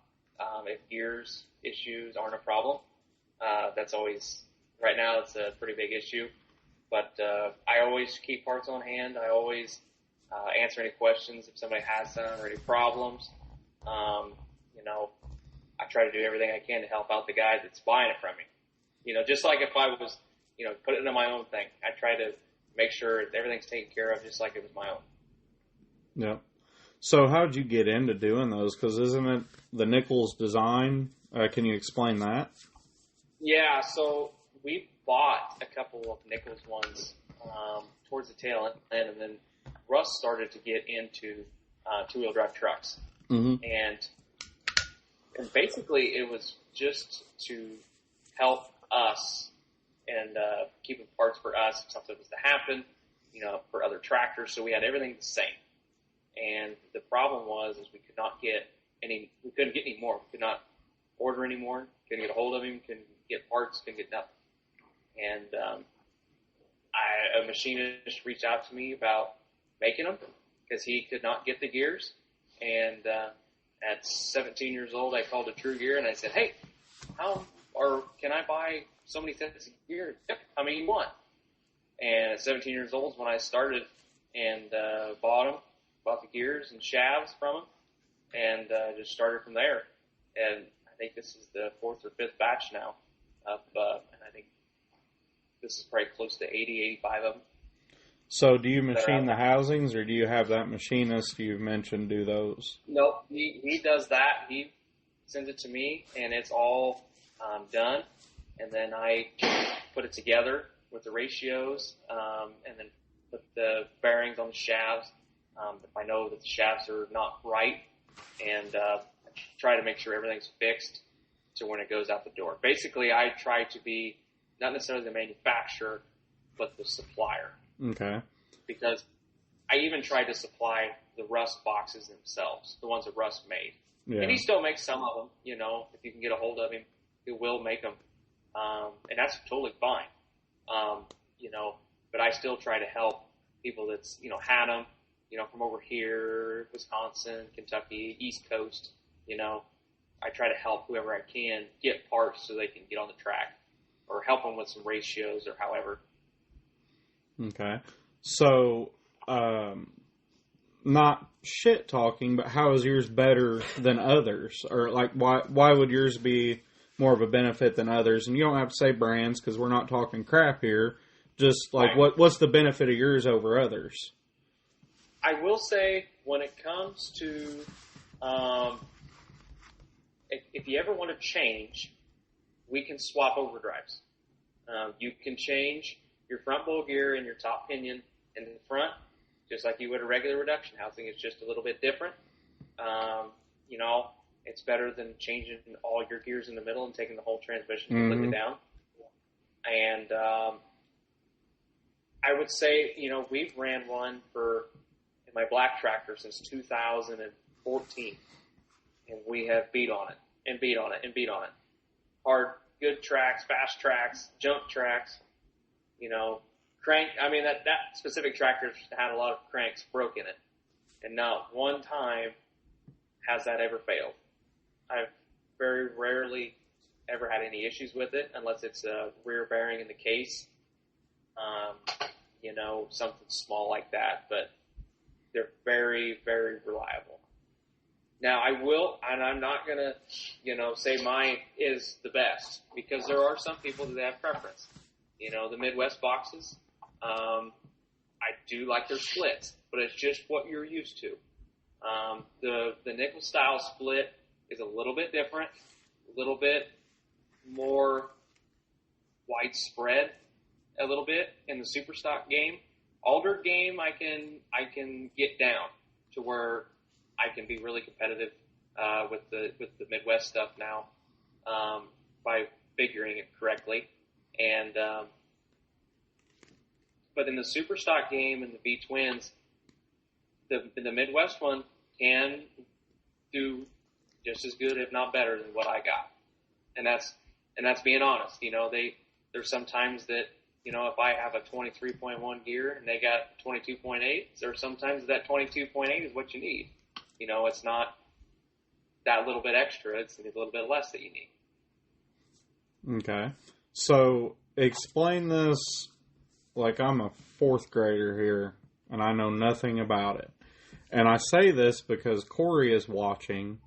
if gears issues aren't a problem. That's always, right now, it's a pretty big issue. But I always keep parts on hand. I always answer any questions if somebody has some or any problems. I try to do everything I can to help out the guy that's buying it from me. Just like if I was, put it into my own thing. I try to make sure everything's taken care of just like it was my own. Yeah. So how did you get into doing those? Because isn't it the Nichols design? Can you explain that? Yeah, so we bought a couple of Nichols ones towards the tail end, and then Russ started to get into two-wheel drive trucks. Mm-hmm. And basically it was just to help us and keeping parts for us if something was to happen, for other tractors. So we had everything the same. And the problem was we couldn't get any more. We could not order any more. Couldn't get a hold of him. Couldn't get parts. Couldn't get nothing. And a machinist reached out to me about making them because he could not get the gears. And at 17 years old, I called a True Gear and I said, "Hey, can I buy so many sets of gears? Yep. How many you want?" And at 17 years old is when I started and bought the gears and shafts from them, and just started from there. And I think this is the 4th or 5th batch now and I think this is probably close to 80, 85 of them. So do you machine the housings, or do you have that machinist you mentioned do those? Nope, he does that. He sends it to me, and it's all done. And then I put it together with the ratios, and then put the bearings on the shafts. If I know that the shafts are not right, and try to make sure everything's fixed to when it goes out the door. Basically, I try to be not necessarily the manufacturer, but the supplier. Okay. Because I even tried to supply the Russ boxes themselves, the ones that Russ made. Yeah. And he still makes some of them, you know, if you can get a hold of him, he will make them. And that's totally fine. You know, but I still try to help people that's, you know, had them, you know, from over here, Wisconsin, Kentucky, East Coast, you know. I try to help whoever I can get parts so they can get on the track, or help them with some ratios or however. Okay. So, not shit talking, but how is yours better than others? Or like, why would yours be more of a benefit than others? And you don't have to say brands, because we're not talking crap here. Just like, Right. what's the benefit of yours over others? I will say, when it comes to, if you ever want to change, we can swap overdrives. You can change your front bowl gear and your top pinion in the front, just like you would a regular reduction housing. It's just a little bit different. You know, it's better than changing all your gears in the middle and taking the whole transmission completely down. And I would say, you know, we've ran one in my black tractor since 2014, and we have beat on it and beat on it and beat on it. Hard, good tracks, fast tracks, jump tracks, you know, crank. I mean, that specific tractor had a lot of cranks broke in it, and not one time has that ever failed. I've very rarely ever had any issues with it, unless it's a rear bearing in the case, you know, something small like that, but they're very, very reliable. Now, I will, and I'm not going to, you know, say mine is the best, because there are some people that have preference. You know, the Midwest boxes, I do like their splits, but it's just what you're used to. The nickel style split is a little bit different, a little bit more widespread, a little bit in the super stock game. Alder game, I can get down to where I can be really competitive with the Midwest stuff now, by figuring it correctly. And but in the super stock game and the V twins, the Midwest one can do just as good, if not better, than what I got. And that's being honest. You know, there's sometimes that, you know, if I have a 23.1 gear and they got 22.8, there's sometimes that 22.8 is what you need. You know, it's not that little bit extra, it's a little bit less that you need. Okay. So, explain this like I'm a fourth grader here, and I know nothing about it. And I say this because Corey is watching,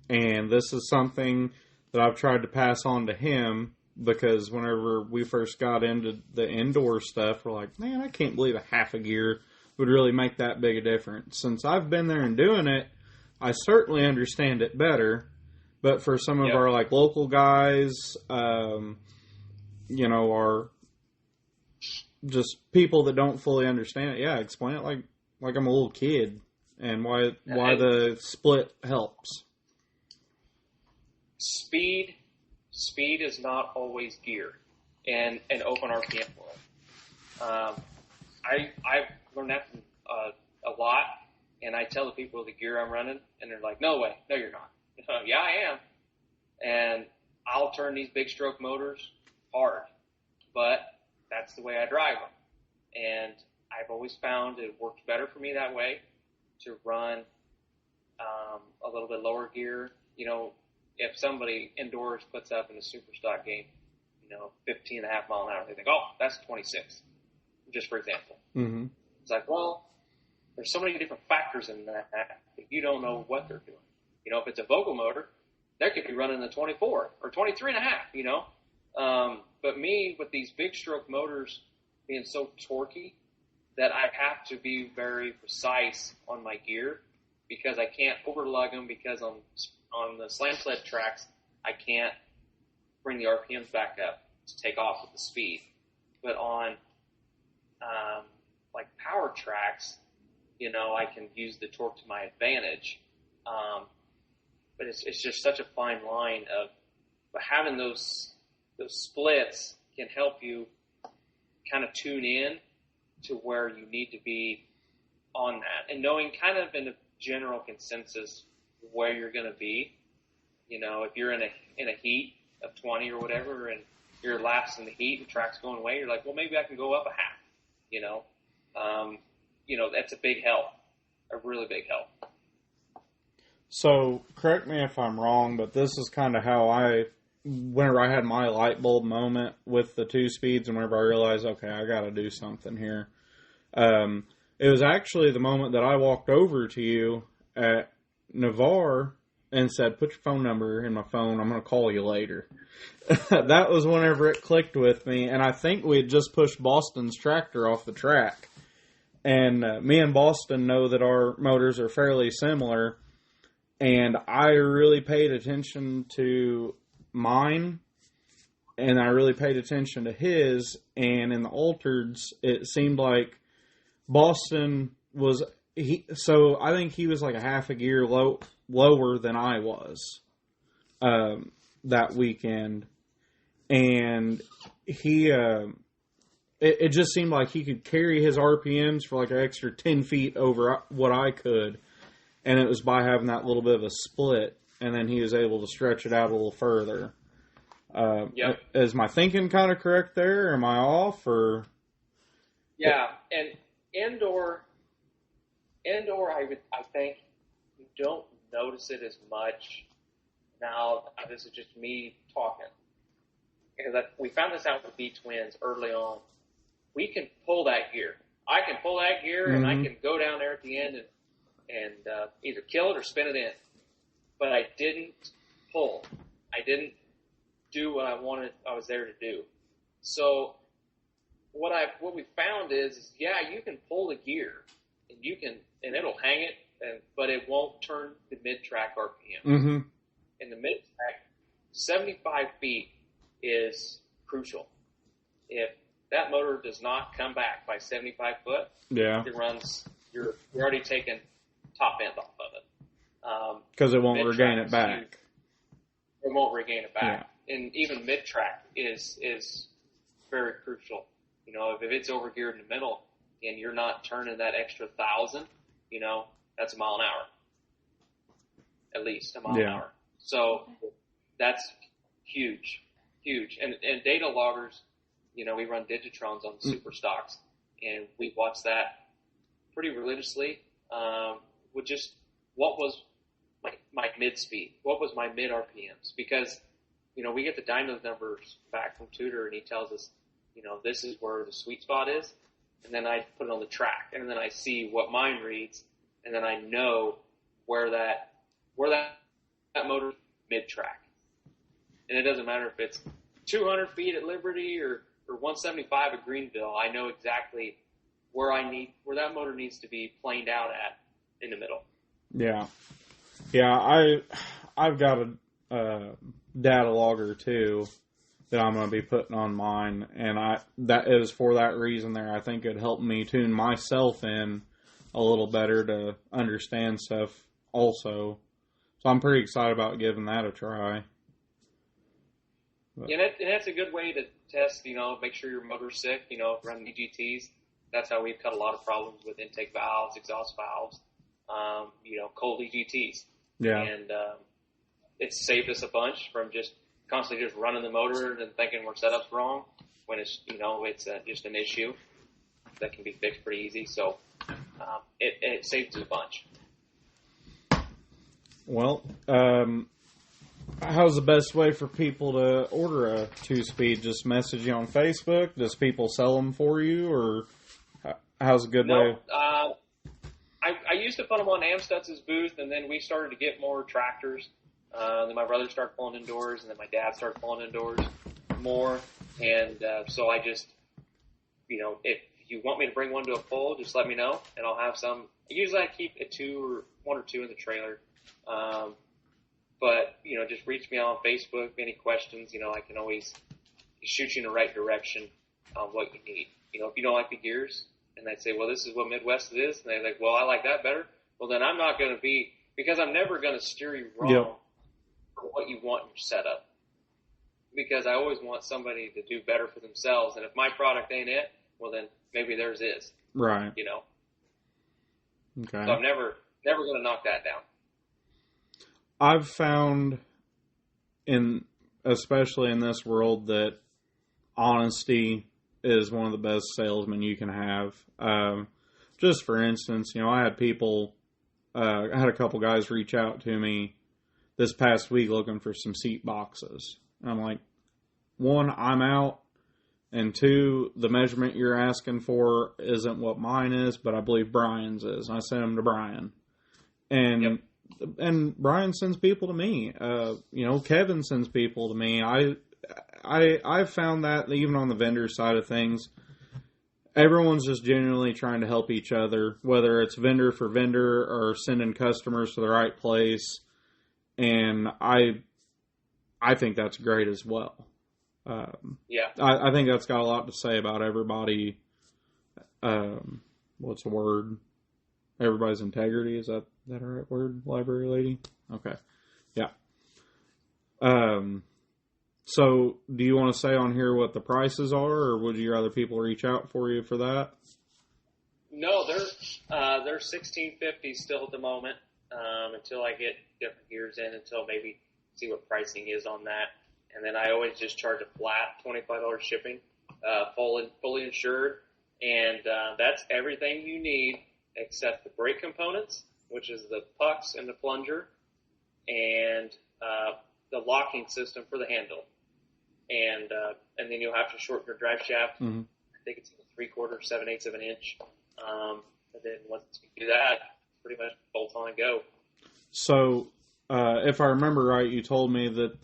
and this is something that I've tried to pass on to him, because whenever we first got into the indoor stuff, we're like, man, I can't believe a half a gear would really make that big a difference. Since I've been there and doing it, I certainly understand it better. But for some of our like local guys, you know, are just people that don't fully understand it. Yeah, explain it like I'm a little kid, and why the split helps. Speed is not always gear and open RPM world. I've learned that from, a lot, and I tell the people the gear I'm running, and they're like, no way, no you're not. Yeah, I am. And I'll turn these big stroke motors hard, but that's the way I drive them. And I've always found it works better for me that way, to run a little bit lower gear. You know, if somebody indoors puts up in a super stock game, you know, 15.5 mile an hour, they think, oh, that's 26, just for example. Mm-hmm. It's like, well, there's so many different factors in that you don't know what they're doing. You know, if it's a Vogel motor, they could be running the 24 or 23.5, you know. But me, with these big stroke motors being so torquey, that I have to be very precise on my gear because I can't overlug them because on the slam sled tracks, I can't bring the RPMs back up to take off with the speed. But on like power tracks, I can use the torque to my advantage. But it's just such a fine line but having those splits can help you kind of tune in to where you need to be on that, and knowing kind of in a general consensus where you're going to be. If you're in a heat of 20 or whatever, and you're laps in the heat and track's going away, you're like, well, maybe I can go up a half. That's a big help, a really big help. So, correct me if I'm wrong, but this is kind of how whenever I had my light bulb moment with the 2 speeds, and whenever I realized, okay, I got to do something here. It was actually the moment that I walked over to you at Navarre and said, put your phone number in my phone, I'm going to call you later. That was whenever it clicked with me, and I think we had just pushed Boston's tractor off the track. And me and Boston know that our motors are fairly similar, and I really paid attention to mine, and I really paid attention to his, and in the altereds, it seemed like Boston was, so I think he was like a half a gear lower than I was that weekend, and he, it just seemed like he could carry his RPMs for like an extra 10 feet over what I could, and it was by having that little bit of a split, and then he was able to stretch it out a little further. Yep. Is my thinking kind of correct there? Or am I off? Or yeah, and indoor, I think you don't notice it as much. Now, this is just me talking, because we found this out with B twins early on. We can pull that gear. I can pull that gear, and I can go down there at the end and either kill it or spin it in. But I didn't pull. I didn't do what I was there to do. So what we found is you can pull the gear and it'll hang it, but it won't turn the mid-track RPM. Mm-hmm. In the mid-track, 75 feet is crucial. If that motor does not come back by 75 foot, it runs. You're already taking top end off of it because it won't regain it back. It won't regain it back, and even mid track is very crucial. If it's overgeared in the middle and you're not turning that extra 1,000, that's a mile an hour, at least a mile an hour. So that's huge. And data loggers. We run Digitrons on super stocks, and we watch that pretty religiously. With just what was my mid speed, what was my mid RPMs? Because we get the dyno numbers back from Tudor, and he tells us, this is where the sweet spot is, and then I put it on the track, and then I see what mine reads, and then I know where that motor mid track, and it doesn't matter if it's 200 feet at Liberty or 175 at Greenville. I know exactly where that motor needs to be planed out at in the middle. Yeah. I've got a data logger too that I'm going to be putting on mine, and that is for that reason there. I think it helped me tune myself in a little better to understand stuff also. So I'm pretty excited about giving that a try. But. And that's a good way to test, make sure your motor's sick, run EGTs. That's how we've cut a lot of problems with intake valves, exhaust valves, cold EGTs. Yeah. And it's saved us a bunch from just constantly just running the motor and thinking our setup's wrong when it's, it's just an issue that can be fixed pretty easy. So it saves us a bunch. Well, how's the best way for people to order a 2-speed? Just message you on Facebook? Does people sell them for you, or how's a good way? I used to put them on Amstutz's booth, and then we started to get more tractors. Then my brother started pulling indoors, and then my dad started pulling indoors more. And so I just, if you want me to bring one to a pull, just let me know, and I'll have some. Usually I keep one or two in the trailer. But, just reach me on Facebook, any questions, I can always shoot you in the right direction on what you need. If you don't like the gears, and they say, well, this is what Midwest is, and they're like, well, I like that better. Well, then I'm not going to be, because I'm never going to steer you wrong for what you want in your setup. Because I always want somebody to do better for themselves, and if my product ain't it, well, then maybe theirs is. Right. Okay. So I'm never going to knock that down. I've found, especially in this world, that honesty is one of the best salesmen you can have. Just for instance, I had I had a couple guys reach out to me this past week looking for some seat boxes. And I'm like, one, I'm out, and two, the measurement you're asking for isn't what mine is, but I believe Brian's is. And I sent them to Brian. And and Brian sends people to me. Kevin sends people to me. I've found that even on the vendor side of things, everyone's just genuinely trying to help each other, whether it's vendor for vendor or sending customers to the right place. And I think that's great as well. I think that's got a lot to say about everybody. What's the word? Everybody's integrity. Is that a right word, library lady? Okay. Yeah. So do you want to say on here what the prices are, or would you rather people reach out for you for that? No, they're $1,650 still at the moment, until I get different gears in, until maybe see what pricing is on that. And then I always just charge a flat $25 shipping, fully insured. And that's everything you need except the brake components, which is the pucks and the plunger, and the locking system for the handle. And then you'll have to shorten your drive shaft. Mm-hmm. I think it's 3/4, 7/8 of an inch. And then once you do that, pretty much bolt on and go. So, if I remember right, you told me that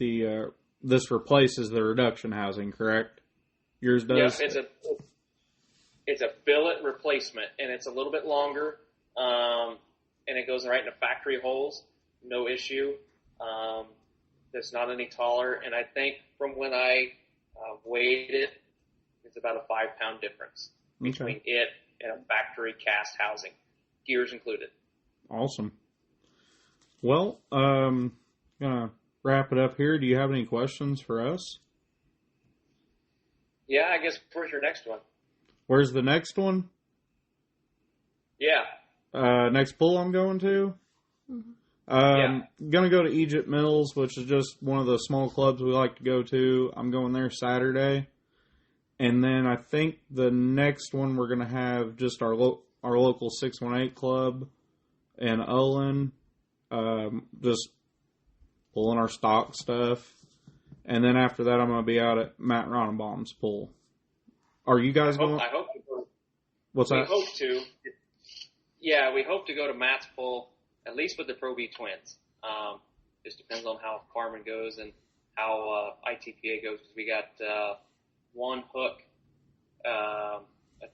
this replaces the reduction housing, correct? Yours does? Yeah, it's a billet replacement, and it's a little bit longer, and it goes right into factory holes, no issue. It's not any taller, and I think from when I weighed it, it's about a 5-pound difference between it and a factory cast housing, gears included. Awesome. Well, gonna wrap it up here. Do you have any questions for us? Yeah, I guess where's your next one? Where's the next one? Yeah. Next pull I'm going to? Mm-hmm. Gonna go to Egypt Mills, which is just one of the small clubs we like to go to. I'm going there Saturday. And then I think the next one we're gonna have just our local 618 club in Olin. Just pulling our stock stuff. And then after that, I'm going to be out at Matt Ronenbaum's pool. Are you guys going? I hope to go. What's that? We hope to. Yeah, we hope to go to Matt's pool, at least with the Pro V twins. Just depends on how Carmen goes and how ITPA goes. Because we got one hook, a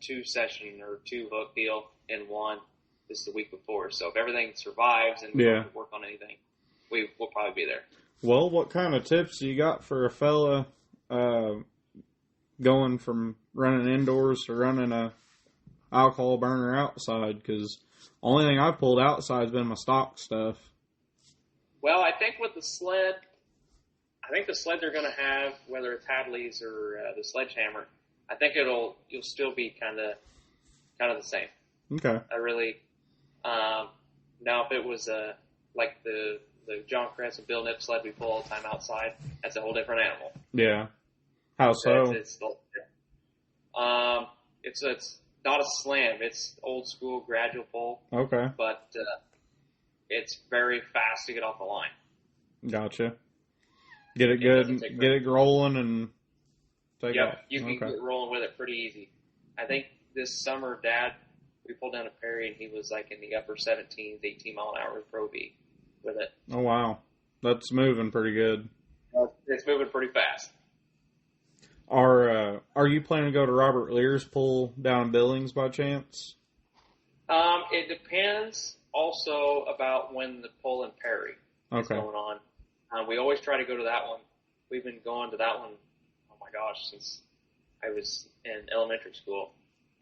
2-session or 2-hook deal in one. This is the week before. So if everything survives and we don't have to work on anything, we'll probably be there. Well, what kind of tips do you got for a fella going from running indoors to running a alcohol burner outside? Because the only thing I've pulled outside has been my stock stuff. Well, I think with the sled, they're going to have, whether it's Hadley's or the Sledgehammer, I think you'll still be kind of the same. Okay. I really. Now, if it was like the John Krantz and Bill Nip sled we pull all the time outside, that's a whole different animal. Yeah. How so? It's not a slam. It's old school gradual pull. Okay. But it's very fast to get off the line. Gotcha. Get it good, get it rolling, and take off. You can get rolling with it pretty easy. I think this summer, Dad, we pulled down a Perry, and he was like in the upper 17s, 18 mile an hour with Pro V with it. Oh, wow. That's moving pretty good. It's moving pretty fast. Are you planning to go to Robert Lear's pool down in Billings by chance? It depends also about when the pull in Perry is going on. We always try to go to that one. We've been going to that one, oh my gosh, since I was in elementary school.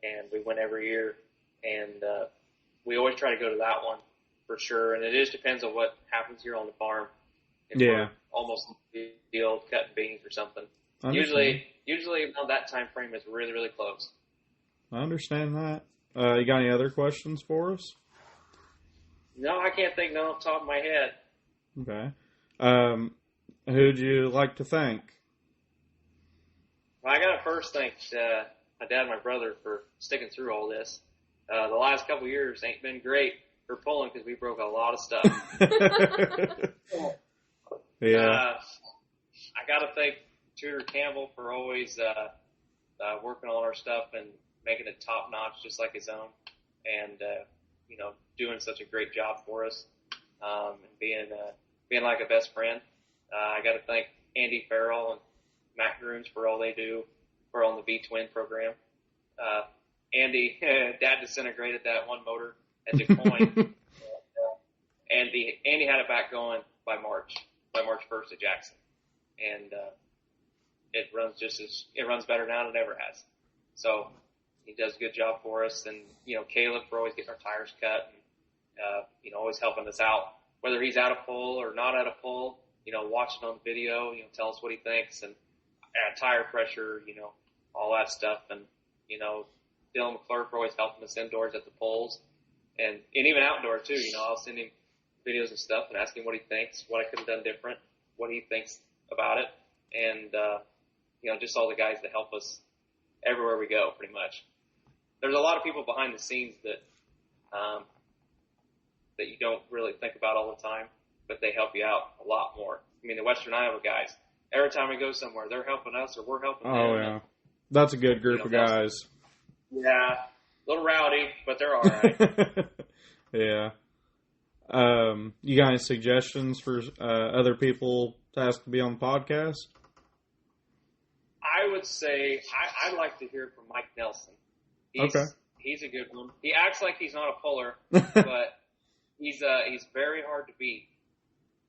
And we went every year. And we always try to go to that one for sure. And it just depends on what happens here on the farm. If we're almost in the field cutting beans or something. Usually around that time frame is really, really close. I understand that. You got any other questions for us? No, I can't think none off the top of my head. Okay. Who'd you like to thank? Well, I got to first thank my dad and my brother for sticking through all this. The last couple of years ain't been great for pulling because we broke a lot of stuff. Yeah. I got to thank Tudor Campbell for always working on our stuff and making it top notch, just like his own, and doing such a great job for us, and being like a best friend. I got to thank Andy Farrell and Matt Grooms for all they do for on the V-Twin program. Andy, Dad disintegrated that one motor at DuPont. Andy had it back going by March 1st at Jackson, and it runs better now than it ever has. So he does a good job for us, and Caleb for always getting our tires cut, and always helping us out, whether he's out of pull or not out of pull. Watching on the video, tell us what he thinks, and tire pressure, all that stuff, and Dylan McClure for always helping us indoors at the polls, and even outdoors too. I'll send him videos and stuff and ask him what he thinks, what I could have done different, what he thinks about it, and just all the guys that help us everywhere we go, pretty much. There's a lot of people behind the scenes that you don't really think about all the time, but they help you out a lot more. I mean, the Western Iowa guys, every time we go somewhere, they're helping us or we're helping them. Oh, yeah. That's a good group of guys. Yeah. A little rowdy, but they're all right. Yeah. You got any suggestions for other people to ask to be on the podcast? I would say I'd like to hear from Mike Nelson. He's a good one. He acts like he's not a puller, but he's very hard to beat.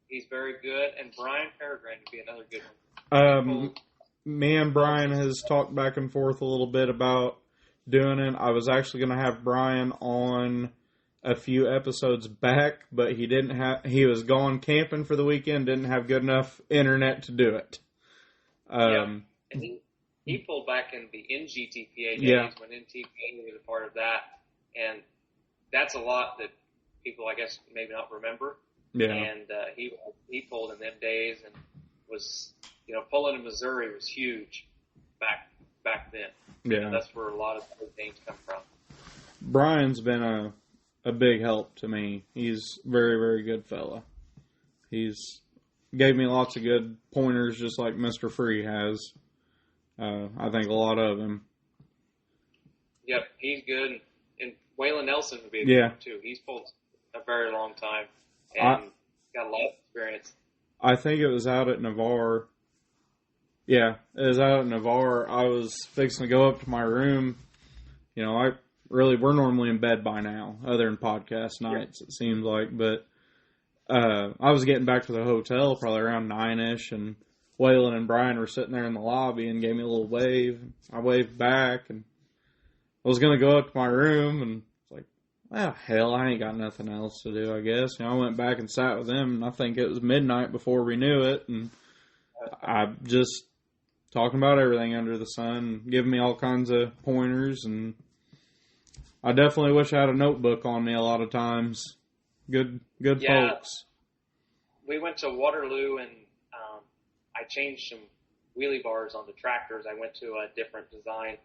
He's very good, and Brian Peregrine would be another good one. Me and Brian has talked back and forth a little bit about doing it. I was actually going to have Brian on a few episodes back, but he was gone camping for the weekend, didn't have good enough internet to do it. And he pulled back in the NGTPA days when NTPA was a part of that, and that's a lot that people, I guess, maybe not remember. Yeah. And he pulled in them days and was, pulling in Missouri was huge back then. Yeah. That's where a lot of the things come from. Brian's been a big help to me. He's a very, very good fella. He's gave me lots of good pointers, just like Mr. Free has. I think a lot of him. Yep, he's good. And Waylon Nelson would be a good one, too. He's pulled a very long time and got a lot of experience. I think it was out at Navarre. Yeah, it was out at Navarre. I was fixing to go up to my room. We're normally in bed by now, other than podcast nights, it seems like. But I was getting back to the hotel probably around 9-ish, and Waylon and Brian were sitting there in the lobby and gave me a little wave. I waved back, and I was going to go up to my room, and it's like, well, hell, I ain't got nothing else to do, I guess. I went back and sat with them, and I think it was midnight before we knew it, and I just talking about everything under the sun, giving me all kinds of pointers, and I definitely wish I had a notebook on me a lot of times. Good folks. We went to Waterloo, and I changed some wheelie bars on the tractors. I went to a different design,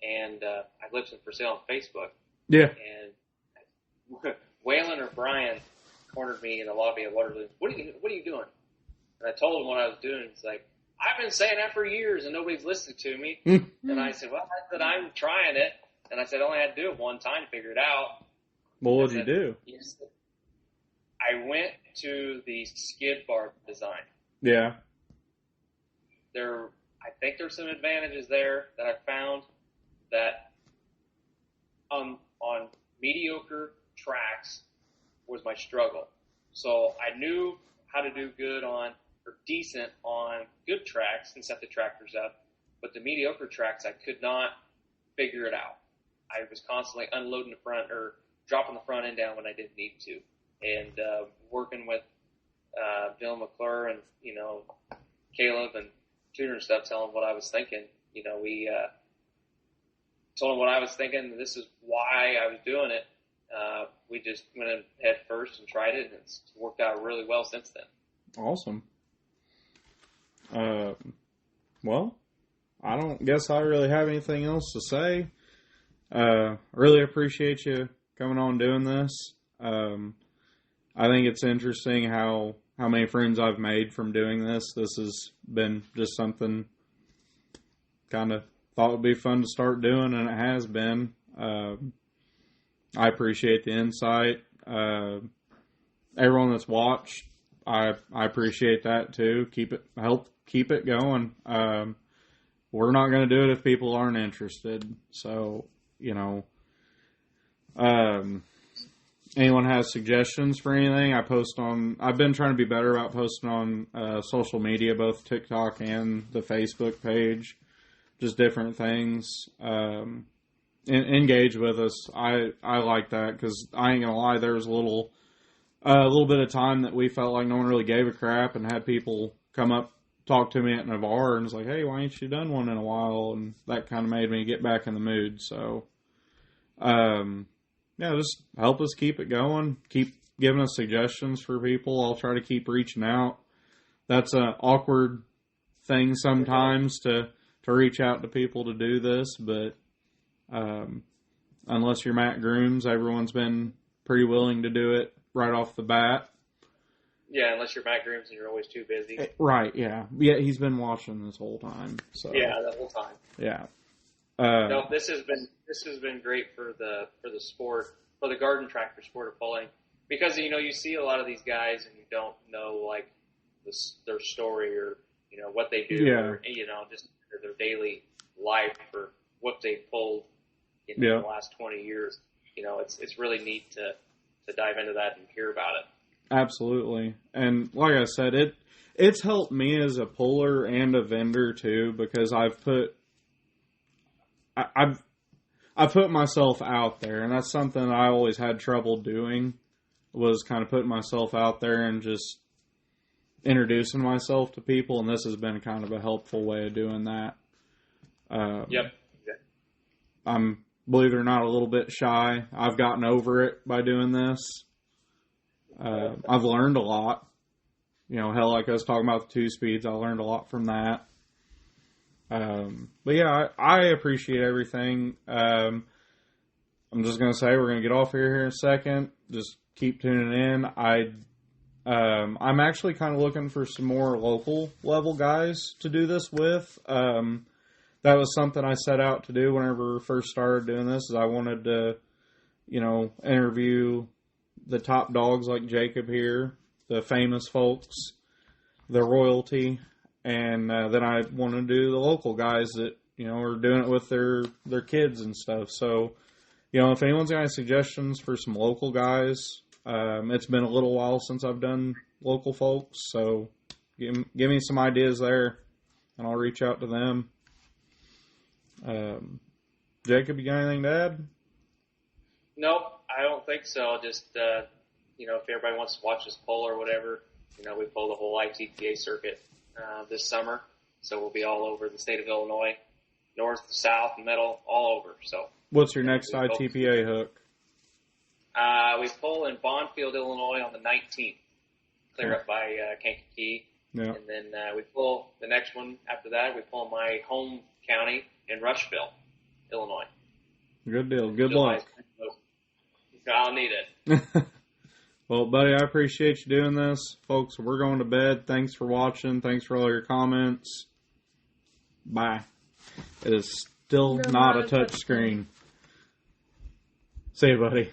and I listed for sale on Facebook. Yeah. And Waylon or Brian cornered me in the lobby of Waterloo. What are you doing? And I told him what I was doing. It's like, I've been saying that for years, and nobody's listening to me. And I said, well, I said, I'm trying it. And I said, I only had to do it one time to figure it out. Well, what did you do? I went to the skid bar design. Yeah. I think there's some advantages there that I found that on mediocre tracks was my struggle. So I knew how to do good on, or decent on good tracks and set the tractors up, but the mediocre tracks, I could not figure it out. I was constantly unloading the front or dropping the front end down when I didn't need to. And working with Dylan McClure and, Caleb and Tuner and stuff, telling what I was thinking. We told him what I was thinking. This is why I was doing it. We just went in head first and tried it, and it's worked out really well since then. Awesome. Well, I don't guess I really have anything else to say. Really appreciate you coming on doing this. I think it's interesting how many friends I've made from doing this. This has been just something kind of thought would be fun to start doing, and it has been. I appreciate the insight. Everyone that's watched, I appreciate that too. Help keep it going. We're not going to do it if people aren't interested. So, anyone has suggestions for anything, I've been trying to be better about posting on social media, both TikTok and the Facebook page, just different things. Engage with us. I like that, because I ain't gonna lie, there was a little bit of time that we felt like no one really gave a crap, and had people come up, talk to me at Navarre, and was like, hey, why ain't you done one in a while? And that kind of made me get back in the mood. So, just help us keep it going. Keep giving us suggestions for people. I'll try to keep reaching out. That's an awkward thing sometimes to reach out to people to do this, but unless you're Matt Grooms, everyone's been pretty willing to do it right off the bat. Yeah, unless you're Matt Grooms and you're always too busy. Right, yeah. Yeah, he's been watching this whole time. So yeah, the whole time. Yeah. No, this has been great for the sport, for the garden tractor sport of pulling, because you see a lot of these guys and you don't know like their story or what they do, or just their daily life or what they've pulled in the last 20 years. It's really neat to dive into that and hear about it. Absolutely. And like I said, it's helped me as a puller and a vendor too, because I've put myself out there, and that's something I always had trouble doing, was kind of putting myself out there and just introducing myself to people, and this has been kind of a helpful way of doing that. Yep. I'm, believe it or not, a little bit shy. I've gotten over it by doing this. I've learned a lot. Hell, like I was talking about the 2-speeds, I learned a lot from that. But yeah, I appreciate everything. I'm just going to say we're going to get off here in a second. Just keep tuning in. I'm actually kind of looking for some more local level guys to do this with. That was something I set out to do whenever we first started doing this, is I wanted to, interview the top dogs like Jacob here, the famous folks, the royalty, and then I want to do the local guys that, are doing it with their kids and stuff. So, if anyone's got any suggestions for some local guys, it's been a little while since I've done local folks, so give me some ideas there, and I'll reach out to them. Jacob, you got anything to add? Nope, I don't think so. Just, if everybody wants to watch us pull or whatever, we pull the whole ITPA circuit this summer, so we'll be all over the state of Illinois, north, south, middle, all over. So, what's your next ITPA hook? We pull in Bondfield, Illinois on the 19th, clear up by Kankakee. Yeah. And then we pull the next one after that. We pull in my home county in Rushville, Illinois. Good deal. Good luck. I'll need it. Well, buddy, I appreciate you doing this. Folks, we're going to bed. Thanks for watching. Thanks for all your comments. Bye. It is still not a touch screen. See you, buddy.